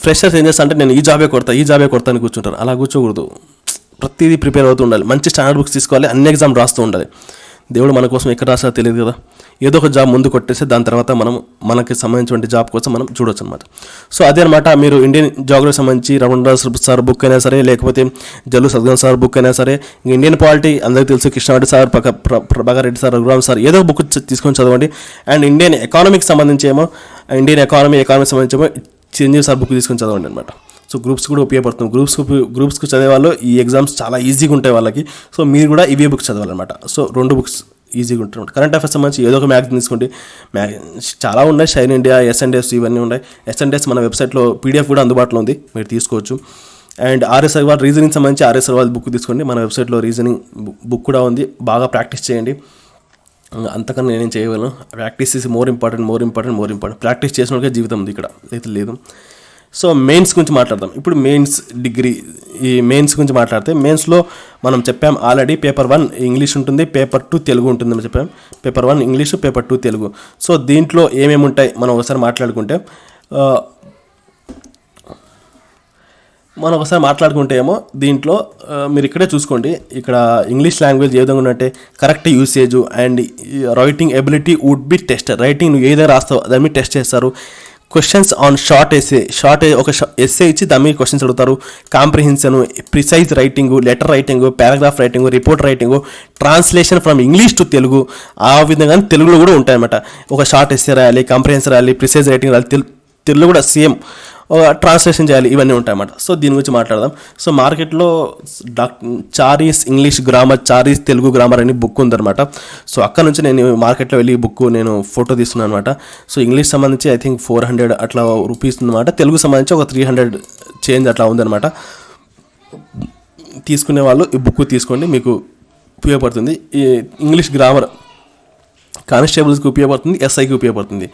ఫ్రెషర్స్ ఏం చేస్తా అంటే నేను ఈ జాబే కొడతా అని కూర్చుంటాను. అలా కూర్చోకూడదు, ప్రతిదీ ప్రిపేర్ అవుతూ ఉండాలి. మంచి స్టాండర్డ్ బుక్స్ తీసుకోవాలి, అన్ని ఎగ్జామ్ రాస్తూ ఉండాలి. దేవుడు మన కోసం ఎక్కడ రాసినా తెలియదు కదా, ఏదో ఒక జాబ్ ముందు కొట్టేస్తే దాని తర్వాత మనకి సంబంధించిన జాబ్ కోసం మనం చూడొచ్చు అనమాట. సో అదే అనమాట, మీరు ఇండియన్ జాగ్రఫీ సంబంధించి రమణరావు సార్ బుక్ అయినా సరే, లేకపోతే జల్లు సత్యనారాయణ సార్ బుక్ అయినా సరే, ఇండియన్ పాలిటీ అందరికీ తెలుసు Krishna Reddy sir, Prabhakar Reddy sir, Raghuram sir, ఏదో బుక్ తీసుకొని చదవండి. అండ్ ఇండియన్ ఎకానమీకి సంబంధించి ఏమో ఎకానమీకి సంబంధించి ఏమో చిరంజీవి సార్ బుక్ తీసుకొని చదవండి అనమాట. సో గ్రూప్స్ కూడా ఉపయోగపడుతుంది. గ్రూప్స్కి చదివే వాళ్ళు ఈ ఎగ్జామ్స్ చాలా ఈజీగా ఉంటాయి వాళ్ళకి. సో మీరు కూడా ఇవే బుక్స్ చదవాలన్నమాట. సో 2 బుక్స్ ఈజీగా ఉంటాయి. కరెంట్ అఫైర్స్ సంబంధించి ఏదో ఒక మ్యాగజైన్ తీసుకోండి. చాలా ఉన్నాయి, షైన్ ఇండియా, ఎస్ఎన్డీఎస్ ఇవన్నీ ఉన్నాయి. ఎస్ఎన్డీఎస్ మన వెబ్సైట్లో పీడిఎఫ్ కూడా అందుబాటులో ఉంది, మీరు తీసుకోవచ్చు. అండ్ ఆర్ఎస్ అగర్వాల్ రీజనింగ్ సంబంధించి ఆర్ఎస్ అగర్వాల్ బుక్ తీసుకోండి, మన వెబ్సైట్లో రీజనింగ్ బుక్ కూడా ఉంది. బాగా ప్రాక్టీస్ చేయండి, అంతకన్నా నేనేం చేయగలను. Practice is more important. Practice చేసిన వాళ్ళకే జీవితం ఉంది, ఇక్కడ అయితే లేదు. సో మెయిన్స్ గురించి మాట్లాడదాం. ఇప్పుడు మెయిన్స్ డిగ్రీ, ఈ మెయిన్స్ గురించి మాట్లాడితే మెయిన్స్లో మనం చెప్పాం ఆల్రెడీ పేపర్ 1 ఇంగ్లీష్ ఉంటుంది, పేపర్ 2 తెలుగు ఉంటుందని చెప్పాం. Paper 1 English, paper 2 Telugu. So దీంట్లో ఏమేమి ఉంటాయి మనం ఒకసారి మాట్లాడుకుంటే ఏమో దీంట్లో మీరు ఇక్కడే చూసుకోండి. ఇక్కడ ఇంగ్లీష్ లాంగ్వేజ్ ఏ విధంగా ఉన్నట్టే correct usage and writing ability would be test. Writing నువ్వు ఏదైనా రాస్తావు దాని మీద టెస్ట్ చేస్తారు. క్వశ్చన్స్ ఆన్ షార్ట్ ఒక ఎస్సే ఇచ్చి దాని మీద క్వశ్చన్స్ అడుగుతారు. Comprehension, precise writing, letter writing, paragraph writing, report writing, translation from English to Telugu, ఆ విధంగా తెలుగులో కూడా ఉంటాయన్నమాట. ఒక షార్ట్ ఎస్సే రాయాలి, కాంప్రిహెన్షన్ రాయాలి, ప్రిసైజ్ రైటింగ్ రాయాలి, తెలుగు కూడా సేమ్ ట్రాన్స్లేషన్ చేయాలి, ఇవన్నీ ఉంటాయన్నమాట. సో దీని గురించి మాట్లాడదాం. సో మార్కెట్లో చారీస్ ఇంగ్లీష్ గ్రామర్, చారీస్ తెలుగు గ్రామర్ అని బుక్ ఉందన్నమాట. సో అక్కడ నుంచి నేను మార్కెట్లో వెళ్ళి బుక్ నేను ఫోటో తీస్తున్నాను అనమాట. సో ఇంగ్లీష్ సంబంధించి ఐ థింక్ 400 అట్లా రూపీస్ ఉందన్నమాట. తెలుగు సంబంధించి ఒక 300 చేంజ్ అట్లా ఉందన్నమాట. తీసుకునే వాళ్ళు ఈ బుక్ తీసుకోండి, మీకు ఉపయోగపడుతుంది. ఈ ఇంగ్లీష్ గ్రామర్ కానిస్టేబుల్స్కి ఉపయోగపడుతుంది, ఎస్ఐకి ఉపయోగపడుతుంది.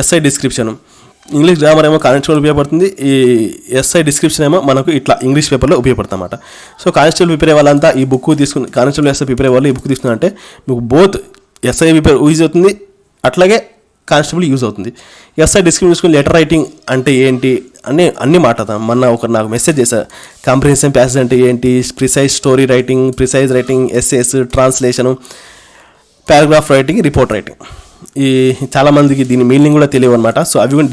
ఎస్ఐ డిస్క్రిప్షన్, ఇంగ్లీష్ గ్రామర్ ఏమో కానిస్టేబుల్ ఉపయోగపడుతుంది, ఈ ఎస్ఐ డిస్క్రిప్షన్ ఏమో మనకు ఇట్లా ఇంగ్లీష్ పేపర్లో ఉపయోగపడుతుంది అన్నమాట. సో కానిస్టేబుల్ ప్రిపేర్ వాళ్ళంతా ఈ బుక్ తీసుకుని, కానిస్టేబుల్ ఎస్ఐ ప్రిపేర్ వాళ్ళు ఈ బుక్ తీసుకున్నారంటే మీకు బోత్ ఎస్ఐ ప్రిపేర్ యూజ్ అవుతుంది, అట్లాగే కానిస్టేబుల్ యూజ్ అవుతుంది. ఎస్ఐ డిస్క్రిప్షన్ తీసుకుని లెటర్ రైటింగ్ అంటే ఏంటి అన్నీ మాట్లాడతాం. ఒకరు నాకు మెసేజ్ చేశారు, కాంప్రిహెన్షన్ ప్యాసేజ్ అంటే ఏంటి, precise story writing, precise writing, essays, translation, paragraph writing, report writing. ఈ చాలామందికి దీని మీనింగ్ కూడా తెలియవు అనమాట. సో అవి కూడా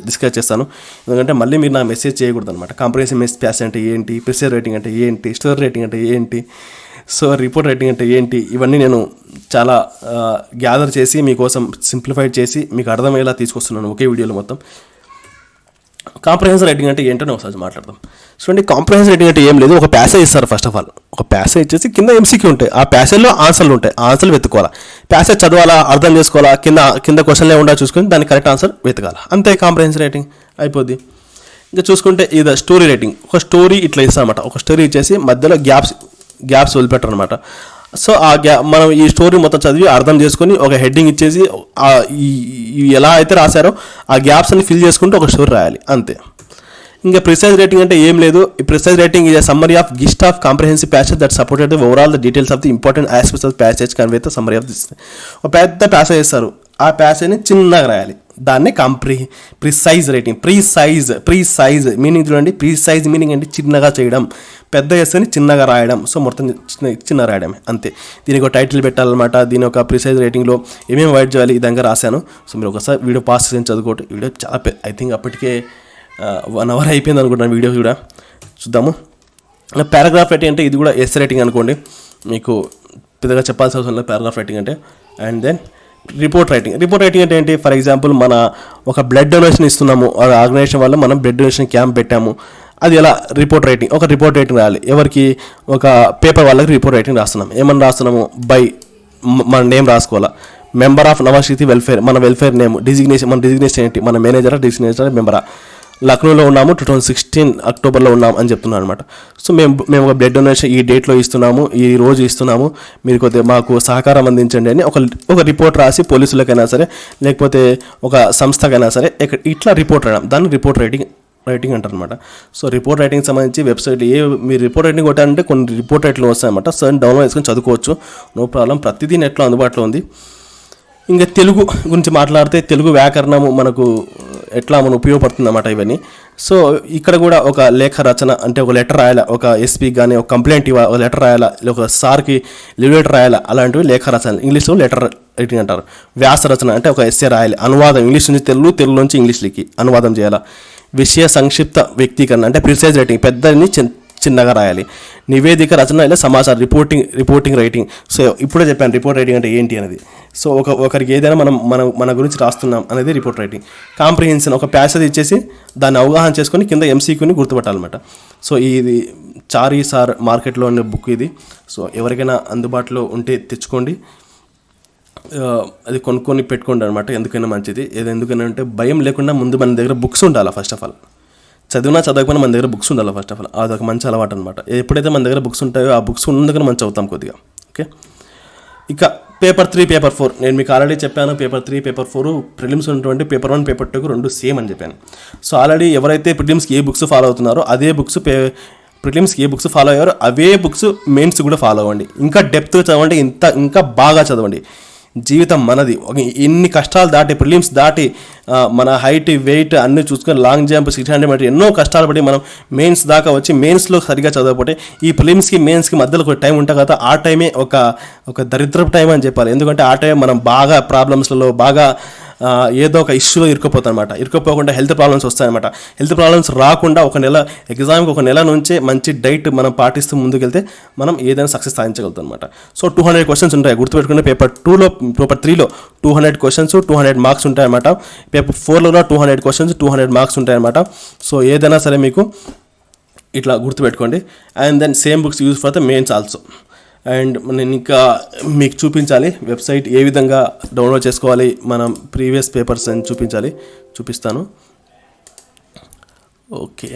డిస్కస్ చేస్తాను, ఎందుకంటే మళ్ళీ మీరు నాకు మెసేజ్ చేయకూడదు అనమాట. కాంప్రిహెన్సివ్ ప్యాసేజ్ అంటే ఏంటి, ప్రిసైజ్ రైటింగ్ అంటే ఏంటి, స్టోరీ రైటింగ్ అంటే ఏంటి, సో రిపోర్ట్ రైటింగ్ అంటే ఏంటి, ఇవన్నీ నేను చాలా గ్యాదర్ చేసి మీకోసం సింప్లిఫైడ్ చేసి మీకు అర్థమయ్యేలా తీసుకొస్తున్నాను ఒకే వీడియోలో మొత్తం. కాంప్రహెన్సివ్ రైటింగ్ అంటే ఏంటో ఒకసారి మాట్లాడదాం. చూడండి, కాంప్రహెన్సివ్ రైటింగ్ అంటే ఏం లేదు, ఒక ప్యాసేజ్ ఇస్తారు. ఫస్ట్ ఆఫ్ ఆల్ ఒక ప్యాసేజ్ ఇచ్చేసి కింద ఎంసీక్యూ ఉంటాయి, ఆ ప్యాసేజ్లో ఆన్సర్లు ఉంటాయి, ఆన్సర్లు వెతుకోవాలా, ప్యాసేజ్ చదవాలా, అర్థం చేసుకోవాలా, కింద క్వశ్చన్లే ఉండా చూసుకొని దానికి కరెక్ట్ ఆన్సర్ వెతకాలి, అంతే కాంప్రహెన్సివ్ రైటింగ్ అయిపోద్ది. ఇంకా చూసుకుంటే ఇది స్టోరీ రైటింగ్, ఒక స్టోరీ ఇట్లా ఇస్తారన్నమాట. ఒక స్టోరీ ఇచ్చేసి మధ్యలో గ్యాప్స్ వదిలిపెట్టారు అనమాట. సో మనం ఈ స్టోరీ మొత్తం చదివి అర్థం చేసుకొని ఒక హెడ్డింగ్ ఇచ్చేసి ఎలా అయితే రాశారో ఆ గ్యాప్స్ అని ఫిల్ చేసుకుంటూ ఒక స్టోరీ రాయాలి అంతే. ఇంకా ప్రిసైజ్ రేటింగ్ అంటే ఏం లేదు. ఈ precise rating is summary of gist of comprehensive passage that supported overall the details of the important aspects of passage convey the summary of this. ఒక పెద్ద ప్యాసేజ్ ఇస్తారు, ఆ ప్యాసేజ్ని చిన్నగా రాయాలి, దాన్నే ప్రిసైజ్ రేటింగ్. ప్రీసైజ్ మీనింగ్ చూడండి. ప్రీసైజ్ మీనింగ్ అంటే చిన్నగా చేయడం, పెద్ద ఎస్ని చిన్నగా రాయడం. సో మొత్తం చిన్న రాయడమే అంతే. దీనికి ఒక టైటిల్ పెట్టాలన్నమాట. దీని ఒక ప్రిసైజ్ రేటింగ్లో ఏమేమి వైట్ చేయాలి ఈ విధంగా రాశాను. సో మీరు ఒకసారి వీడియో పాస్ చేసి చదువుకోండి. వీడియో చాలా ఐ థింక్ అప్పటికే 1 hour అయిపోయింది అనుకుంటున్నాను వీడియో కూడా. చూద్దాము. పారాగ్రాఫ్ రైటింగ్ అంటే ఇది కూడా ఎస్ రైటింగ్ అనుకోండి, మీకు పెద్దగా చెప్పాల్సిన అవసరం లేదు పారాగ్రాఫ్ రైటింగ్ అంటే. అండ్ దెన్ రిపోర్ట్ రైటింగ్ అంటే ఏంటి? ఫర్ ఎగ్జాంపుల్ మన ఒక బ్లడ్ డొనేషన్ ఇస్తున్నాము, ఆర్గనైజేషన్ వల్ల మనం బ్లడ్ డొనేషన్ క్యాంప్ పెట్టాము, అది ఎలా రిపోర్ట్ రైటింగ్ రాయాలి. ఎవరికి? ఒక పేపర్ వాళ్ళకి రిపోర్ట్ రైటింగ్ రాస్తున్నాం. ఏమన్నా రాస్తున్నాము? బై మన నేమ్ రాసుకోవాలా, మెంబర్ ఆఫ్ నవశక్తి వెల్ఫేర్, మన వెల్ఫేర్ నేమ్, డిజిగ్నేషన్ ఏంటి, మన మేనేజరా డిజిగ్నేషన్ మెంబరా, లక్నోలో ఉన్నాము 2016 అక్టోబర్లో ఉన్నాం అని చెప్తున్నాను అనమాట. సో మేము ఒక బ్లడ్ డొనేషన్ ఈ డేట్లో ఇస్తున్నాము, ఈ రోజు ఇస్తున్నాము, మీరు కొద్దిగా మాకు సహకారం అందించండి అని ఒక రిపోర్ట్ రాసి పోలీసులకైనా సరే లేకపోతే ఒక సంస్థకైనా సరే ఇట్లా రిపోర్ట్ రాయడం, దాన్ని రిపోర్ట్ రైటింగ్ అంటారు అనమాట. సో రిపోర్ట్ రైటింగ్ సంబంధించి వెబ్సైట్ మీరు రిపోర్ట్ రైటింగ్ కొట్టారంటే కొన్ని రిపోర్ట్ రైట్లు వస్తాయన్నమాట. సో డౌన్లోడ్ చేసుకొని చదువుకోవచ్చు, నో ప్రాబ్లం. ప్రతిదీ నెట్లో అందుబాటులో ఉంది. ఇంకా తెలుగు గురించి మాట్లాడితే తెలుగు వ్యాకరణము మనకు ఎట్లా మనం ఉపయోగపడుతుంది అన్నమాట ఇవన్నీ. సో ఇక్కడ కూడా ఒక లేఖ రచన అంటే ఒక లెటర్ రాయాలా, ఒక ఎస్పీకి కానీ ఒక కంప్లైంట్ ఒక లెటర్ రాయాలా, ఒక సార్కి లీవ్ లెటర్ రాయాలా, అలాంటివి లేఖ రచన, ఇంగ్లీష్లో లెటర్ రైటింగ్ అంటారు. వ్యాస రచన అంటే ఒక ఎస్సే రాయాలి, అనువాదం ఇంగ్లీష్ నుంచి తెలుగు నుంచి ఇంగ్లీష్లోకి అనువాదం చేయాలా. విషయ సంక్షిప్త వ్యక్తీకరణ అంటే ప్రిసైజ్ రైటింగ్, పెద్దని చిన్నగా రాయాలి. నివేదిక రచన ఇలా సమాచారం రిపోర్టింగ్ రైటింగ్. సో ఇప్పుడే చెప్పాను రిపోర్ట్ రైటింగ్ అంటే ఏంటి అనేది. సో ఒకరికి ఏదైనా మన గురించి రాస్తున్నాం అనేది రిపోర్ట్ రైటింగ్. కాంప్రిహెన్షన్ ఒక ప్యాసేజ్ ఇచ్చేసి దాన్ని అవగాహన చేసుకొని కింద ఎంసీక్యూని గుర్తుపట్టాలన్నమాట. సో ఇది చారీ సార్ మార్కెట్లో ఉన్న బుక్ ఇది. సో ఎవరికైనా అందుబాటులో ఉంటే తెచ్చుకోండి, అది కొనుక్కొని పెట్టుకోండి అనమాట. ఎందుకైనా మంచిది. ఎందుకైనా అంటే భయం లేకుండా ముందు మన దగ్గర బుక్స్ ఉండాలి. ఫస్ట్ ఆఫ్ ఆల్ చదవకపోయినా మన దగ్గర బుక్స్ ఉండాలి ఫస్ట్ ఆఫ్ ఆల్. అదొక మంచి అలవాటు అనమాట. ఎప్పుడైతే మన దగ్గర బుక్స్ ఉంటాయో ఆ బుక్స్ ఉన్నందుకనే మనం చదువుతాం కొద్దిగా. ఓకే. ఇక పేపర్ 3 పేపర్ 4 నేను మీకు ఆల్రెడీ చెప్పాను. పేపర్ 3 పేపర్ 4 ప్రిలిమ్స్ ఉన్నటువంటి పేపర్ 1 పేపర్ 2 రెండు సేమ్ అని చెప్పాను. సో ఆల్రెడీ ఎవరైతే ప్రిలిమ్స్కి ఏ బుక్స్ ఫాలో అవుతున్నారో అదే బుక్స్ ప్రిలిమ్స్కి ఏ బుక్స్ ఫాలో అయ్యారో అవే బుక్స్ మెయిన్స్ కూడా ఫాలో అవ్వండి. ఇంకా డెప్త్గా చదవండి, ఇంకా బాగా చదవండి. జీవితం మనది. ఎన్ని కష్టాలు దాటి ప్రిలిమ్స్ దాటి మన హైట్ వెయిట్ అన్నీ చూసుకొని లాంగ్ జంప్ 600 మీటర్ ఎన్నో కష్టాలు పడి మనం మెయిన్స్ దాకా వచ్చి మెయిన్స్లో సరిగా చదవకపోతే ఈ ప్రిలిమ్స్కి మెయిన్స్కి మధ్యలో ఒక టైం ఉంటుంది కదా, ఆ టైమే ఒక దరిద్రపు టైం అని చెప్పాలి. ఎందుకంటే ఆ టైం మనం బాగా ప్రాబ్లమ్స్లలో బాగా ఏదో ఒక ఇష్యూలో ఇరుక్కుపోకుండా హెల్త్ ప్రాబ్లమ్స్ వస్తాయన్నమాట. హెల్త్ ప్రాబ్లమ్స్ రాకుండా ఎగ్జామ్కి ఒక నెల నుంచే మంచి డైట్ మనం పాటిస్తూ ముందుకెళ్తే మనం ఏదైనా సక్సెస్ సాధించగలుగుతాం అనమాట. సో 200 క్వశ్చన్స్ ఉంటాయి గుర్తుపెట్టుకుంటే. పేపర్ 3లో 200 క్వశ్చన్స్ 200 మార్క్స్ ఉంటాయన్నమాట. పేపర్ 4లో 200 క్వశ్చన్స్ 200 మార్క్స్ ఉంటాయన్నమాట. సో ఏదైనా సరే మీకు ఇట్లా గుర్తుపెట్టుకోండి. And then same books use for the mains also. And నేను ఇంకా మీకు చూపించాలి వెబ్సైట్ ఏ విధంగా డౌన్లోడ్ చేసుకోవాలి, మనం ప్రీవియస్ పేపర్స్ అని చూపిస్తాను. ఓకే.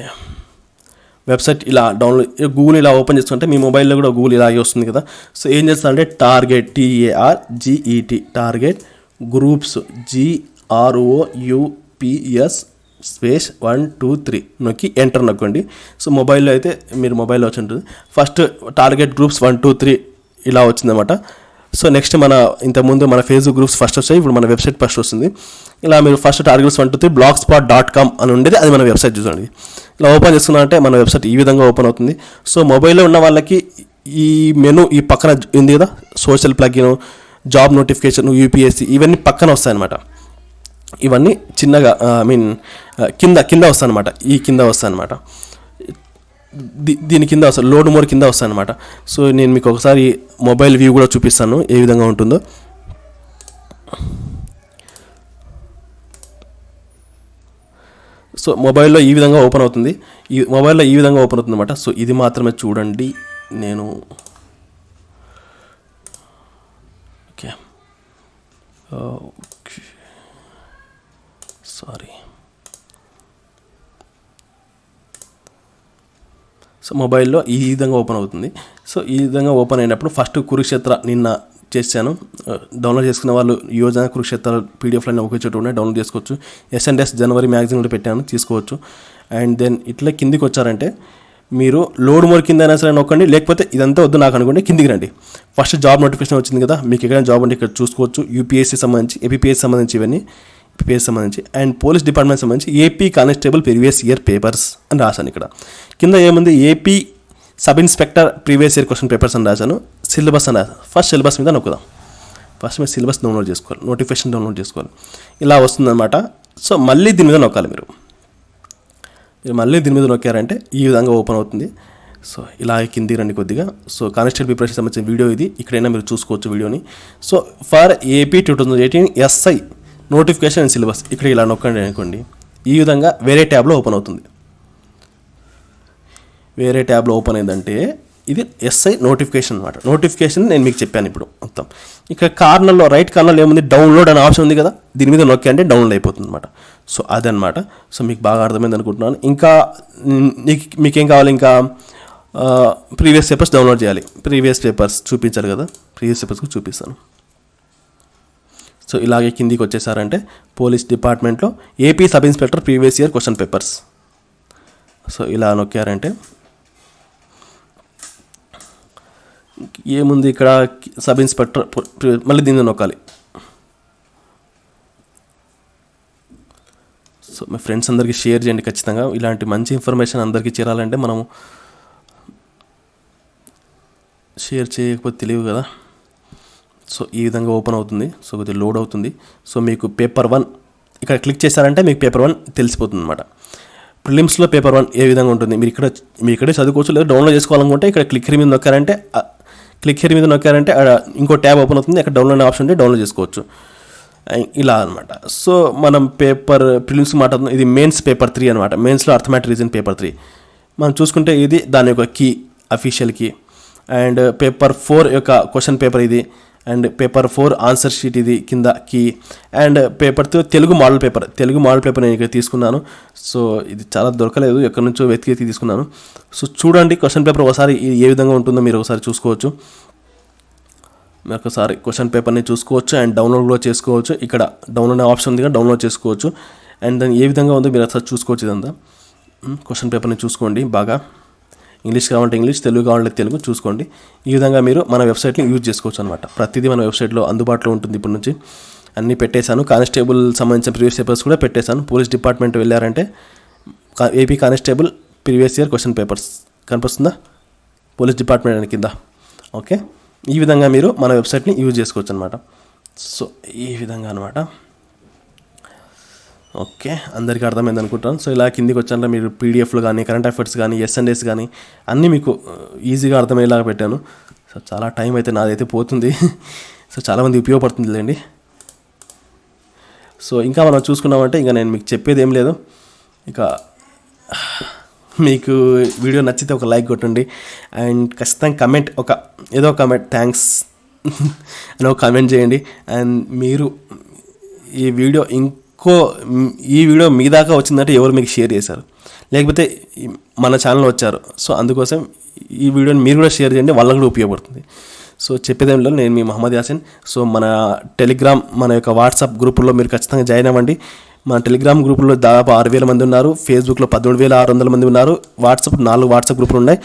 వెబ్సైట్ ఇలా డౌన్లోడ్ గూగుల్ ఇలా ఓపెన్ చేసుకుంటే మీ మొబైల్లో కూడా గూగుల్ ఇలాగే వస్తుంది కదా. సో ఏం చేస్తానంటే target target groups GROUPS space 1 2 3 నొక్కి ఎంటర్ నొక్కండి. సో మొబైల్లో అయితే మీరు మొబైల్లో వచ్చి ఉంటుంది. ఫస్ట్ టార్గెట్ గ్రూప్స్ 1 2 3 ఇలా వచ్చిందన్నమాట. సో నెక్స్ట్ ఇంతకుముందు మన ఫేస్బుక్ గ్రూప్స్ ఫస్ట్ వచ్చాయి, ఇప్పుడు మన వెబ్సైట్ ఫస్ట్ వస్తుంది. ఇలా మీరు ఫస్ట్ టార్గెట్స్ 1 2 3 blogspot.com అని ఉండేది, అది మన వెబ్సైట్ చూడండి. ఇలా ఓపెన్ చేసుకున్నారంటే మన వెబ్సైట్ ఈ విధంగా ఓపెన్ అవుతుంది. సో మొబైల్లో ఉన్న వాళ్ళకి ఈ మెనూ ఈ పక్కన ఉంది కదా, social plugin, job notification, UPSC ఇవన్నీ పక్కన వస్తాయన్నమాట. ఇవన్నీ చిన్నగా కింద వస్తాయన్నమాట. ఈ కింద వస్తాయన్నమాట. దీని కింద వస్తాయి, లోడ్ మోడ్ కింద వస్తాయన్నమాట. సో నేను మీకు ఒకసారి మొబైల్ వ్యూ కూడా చూపిస్తాను ఏ విధంగా ఉంటుందో. సో మొబైల్లో ఈ విధంగా ఓపెన్ అవుతుంది. అన్నమాట. సో ఇది మాత్రమే చూడండి. నేను ఓకే సారీ సో మొబైల్లో ఈ విధంగా ఓపెన్ అవుతుంది. సో ఈ విధంగా ఓపెన్ అయినప్పుడు ఫస్ట్ కురుక్షేత్ర నిన్న చేశాను. డౌన్లోడ్ చేసుకున్న వాళ్ళు యోజన కురుక్షేత్ర పీడిఎఫ్లన్నీ ఒకే చోట ఉన్నాయి, డౌన్లోడ్ చేసుకోవచ్చు. S&S జనవరి మ్యాగజైన్ కూడా పెట్టాను, తీసుకోవచ్చు. అండ్ దెన్ ఇట్లా కిందికి వచ్చారంటే మీరు లోడ్ మోర్ కింద అయినా సరే నొక్కండి, లేకపోతే ఇదంతా వద్దు నాకు అనుకోండి కిందికి రండి. ఫస్ట్ జాబ్ నోటిఫికేషన్ వచ్చింది కదా, మీకు ఎక్కడైనా జాబ్ అంటే ఇక్కడ చూసుకోవచ్చు. యూపీఎస్సీ సంబంధించి, ఏపీఎస్సీ సంబంధించి, ఇవన్నీ ఏపీఎస్సీ సంబంధించి అండ్ పోలీస్ డిపార్ట్మెంట్ సంబంధించి AP constable previous year papers అని రాశాను. ఇక్కడ కింద ఏముంది, AP sub inspector previous year question papers అని రాశాను. సిలబస్ అని రాశాను. ఫస్ట్ సిలబస్ మీద నొక్కుదాం. ఫస్ట్ మీరు సిలబస్ డౌన్లోడ్ చేసుకోవాలి, నోటిఫికేషన్ డౌన్లోడ్ చేసుకోవాలి. ఇలా వస్తుందన్నమాట. సో మళ్ళీ దీని మీద నొక్కాలి. మీరు మళ్ళీ దీని మీద నొక్కారంటే ఈ విధంగా ఓపెన్ అవుతుంది. సో ఇలా కింది రండి కొద్దిగా. సో కానిస్టేబుల్ ప్రిపరేషన్ సంబంధించిన వీడియో ఇది, ఇక్కడైనా మీరు చూసుకోవచ్చు వీడియోని. So for AP 2018 SI notification and syllabus ఇక్కడ ఇలా నొక్కండి అనుకోండి, ఈ విధంగా వేరే ట్యాబ్లో ఓపెన్ అవుతుంది. వేరే ట్యాబ్లో ఓపెన్ అయిందంటే ఇది SI నోటిఫికేషన్ అనమాట. నోటిఫికేషన్ నేను మీకు చెప్పాను ఇప్పుడు మొత్తం. ఇక్కడ కార్నర్లో రైట్ కార్నర్లో ఏముంది, డౌన్లోడ్ అనే ఆప్షన్ ఉంది కదా, దీని మీద నొక్కి అంటే డౌన్లోడ్ అయిపోతుంది అనమాట. సో అదనమాట. సో మీకు బాగా అర్థమైంది అనుకుంటున్నాను. ఇంకా మీకేం కావాలి, ఇంకా ప్రీవియస్ పేపర్స్ డౌన్లోడ్ చేయాలి. ప్రీవియస్ పేపర్స్ చూపించారు కదా, ప్రీవియస్ పేపర్స్ చూపిస్తాను. సో ఇలాగే కిందికి వచ్చేసారంటే పోలీస్ డిపార్ట్మెంట్లో AP sub inspector previous year question papers. So ఇలా నొక్కారంటే ఏముంది, ఇక్కడ సబ్ ఇన్స్పెక్టర్ మళ్ళీ దీన్ని నొక్కాలి. సో మీ ఫ్రెండ్స్ అందరికీ షేర్ చేయండి ఖచ్చితంగా. ఇలాంటి మంచి ఇన్ఫర్మేషన్ అందరికీ చేరాలంటే మనము షేర్ చేయకపోతే తెలియదు కదా. సో ఈ విధంగా ఓపెన్ అవుతుంది. సో కొద్దిగా లోడ్ అవుతుంది. సో మీకు పేపర్ 1 ఇక్కడ క్లిక్ చేశారంటే మీకు పేపర్ 1 తెలిసిపోతుంది అనమాట. ప్రిలిమ్స్లో పేపర్ 1 ఏ విధంగా ఉంటుంది మీరు ఇక్కడే చదువుకోవచ్చు, లేదా డౌన్లోడ్ చేసుకోవాలనుకుంటే ఇక్కడ క్లిక్ హియర్ మీద నొక్కారంటే ఇంకో ట్యాబ్ ఓపెన్ అవుతుంది. అక్కడ డౌన్లోడ్ ఆప్షన్ ఉంటే డౌన్లోడ్ చేసుకోవచ్చు. ఇలా అనమాట. సో మనం పేపర్ ప్రిలిమ్స్ మాట్లాడుతున్నాం. ఇది మెయిన్స్ పేపర్ 3 అనమాట. మెయిన్స్లో అర్థమెటిక్ రీజన్ పేపర్ 3 మనం చూసుకుంటే ఇది దాని యొక్క key, official key. And paper 4 యొక్క క్వశ్చన్ పేపర్ ఇది. అండ్ పేపర్ 4 ఆన్సర్ షీట్ ఇది కింద key. And paper 2 Telugu model paper నేను ఇక్కడ తీసుకున్నాను. సో ఇది చాలా దొరకలేదు, ఎక్కడి నుంచో వెతికి తీసుకున్నాను. సో చూడండి క్వశ్చన్ పేపర్ ఒకసారి ఏ విధంగా ఉంటుందో మీరు ఒకసారి చూసుకోవచ్చు. మీరు ఒకసారి క్వశ్చన్ పేపర్ని చూసుకోవచ్చు అండ్ డౌన్లోడ్ కూడా చేసుకోవచ్చు. ఇక్కడ డౌన్లోడ్ ఆప్షన్ ఉంది, డౌన్లోడ్ చేసుకోవచ్చు. అండ్ దాన్ని ఏ విధంగా ఉందో మీరు ఒకసారి చూసుకోవచ్చు. ఇదంతా క్వశ్చన్ పేపర్ని చూసుకోండి బాగా. ఇంగ్లీష్ కావాలంటే ఇంగ్లీష్, తెలుగు కావాలంటే తెలుగు చూసుకోండి. ఈ విధంగా మీరు మన వెబ్సైట్ని యూజ్ చేసుకోవచ్చు అనమాట. ప్రతిదీ మన వెబ్సైట్లో అందుబాటులో ఉంటుంది. ఇప్పటి నుంచి అన్నీ పెట్టేశాను. కానిస్టేబుల్ సంబంధించిన ప్రీవియస్ పేపర్స్ కూడా పెట్టేశాను. పోలీస్ డిపార్ట్మెంట్ వెళ్ళారంటే AP constable previous year question papers కనిపిస్తుందా, పోలీస్ డిపార్ట్మెంట్ అని కింద. ఓకే, ఈ విధంగా మీరు మన వెబ్సైట్ని యూజ్ చేసుకోవచ్చు అనమాట. సో ఈ విధంగా అనమాట. ఓకే, అందరికీ అర్థమైంది అనుకుంటాను. సో ఇలా కిందికి వచ్చాక మీరు పీడిఎఫ్లు కానీ, కరెంట్ అఫైర్స్ కానీ, S&S కానీ అన్నీ మీకు ఈజీగా అర్థమయ్యేలాగా పెట్టాను. సో చాలా టైం అయితే నాదైతే పోతుంది. సో చాలామంది ఉపయోగపడుతుంది లేండి. సో ఇంకా మనం చూసుకున్నామంటే ఇంకా నేను మీకు చెప్పేది ఏం లేదు. ఇక మీకు వీడియో నచ్చితే ఒక లైక్ కొట్టండి అండ్ ఖచ్చితంగా కమెంట్, ఏదో కమెంట్ థ్యాంక్స్ అని ఒక కమెంట్ చేయండి. అండ్ మీరు ఈ వీడియో మీ దాకా వచ్చిందంటే ఎవరు మీకు షేర్ చేశారు, లేకపోతే మన ఛానల్ వచ్చారు. సో అందుకోసం ఈ వీడియోని మీరు కూడా షేర్ చేయండి, వాళ్ళకు కూడా ఉపయోగపడుతుంది. సో చెప్పేదేమిలో నేను మీ మహమ్మద్ యాసిన్. సో మన టెలిగ్రామ్, మన యొక్క వాట్సాప్ గ్రూపుల్లో మీరు ఖచ్చితంగా జాయిన్ అవ్వండి. మన టెలిగ్రామ్ గ్రూపుల్లో దాదాపు 6,000 మంది ఉన్నారు, ఫేస్బుక్లో 13,600 మంది ఉన్నారు, 4 వాట్సాప్ గ్రూపులు ఉన్నాయి.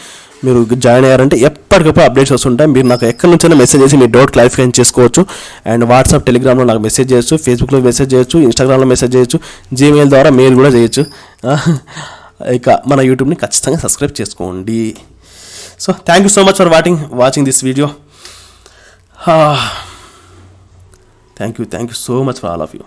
మీరు జాయిన్ అయ్యారంటే ఎప్పటికప్పుడు అప్డేట్స్ వస్తుంటాయి. మీరు నాకు ఎక్కడి నుంచైనా మెసేజ్ చేసి మీ డౌట్ క్లారిఫై చేసుకోవచ్చు. అండ్ వాట్సాప్, టెలిగ్రామ్లో నాకు మెసేజ్ చేయొచ్చు, ఫేస్బుక్లో మెసేజ్ చేయొచ్చు, ఇన్స్టాగ్రామ్లో మెసేజ్ చేయొచ్చు, జీమెయిల్ ద్వారా మెయిల్ కూడా చేయొచ్చు. ఇక మన యూట్యూబ్ని ఖచ్చితంగా సబ్స్క్రైబ్ చేసుకోండి. So thank you so much for watching this video. Thank you so much for all of you.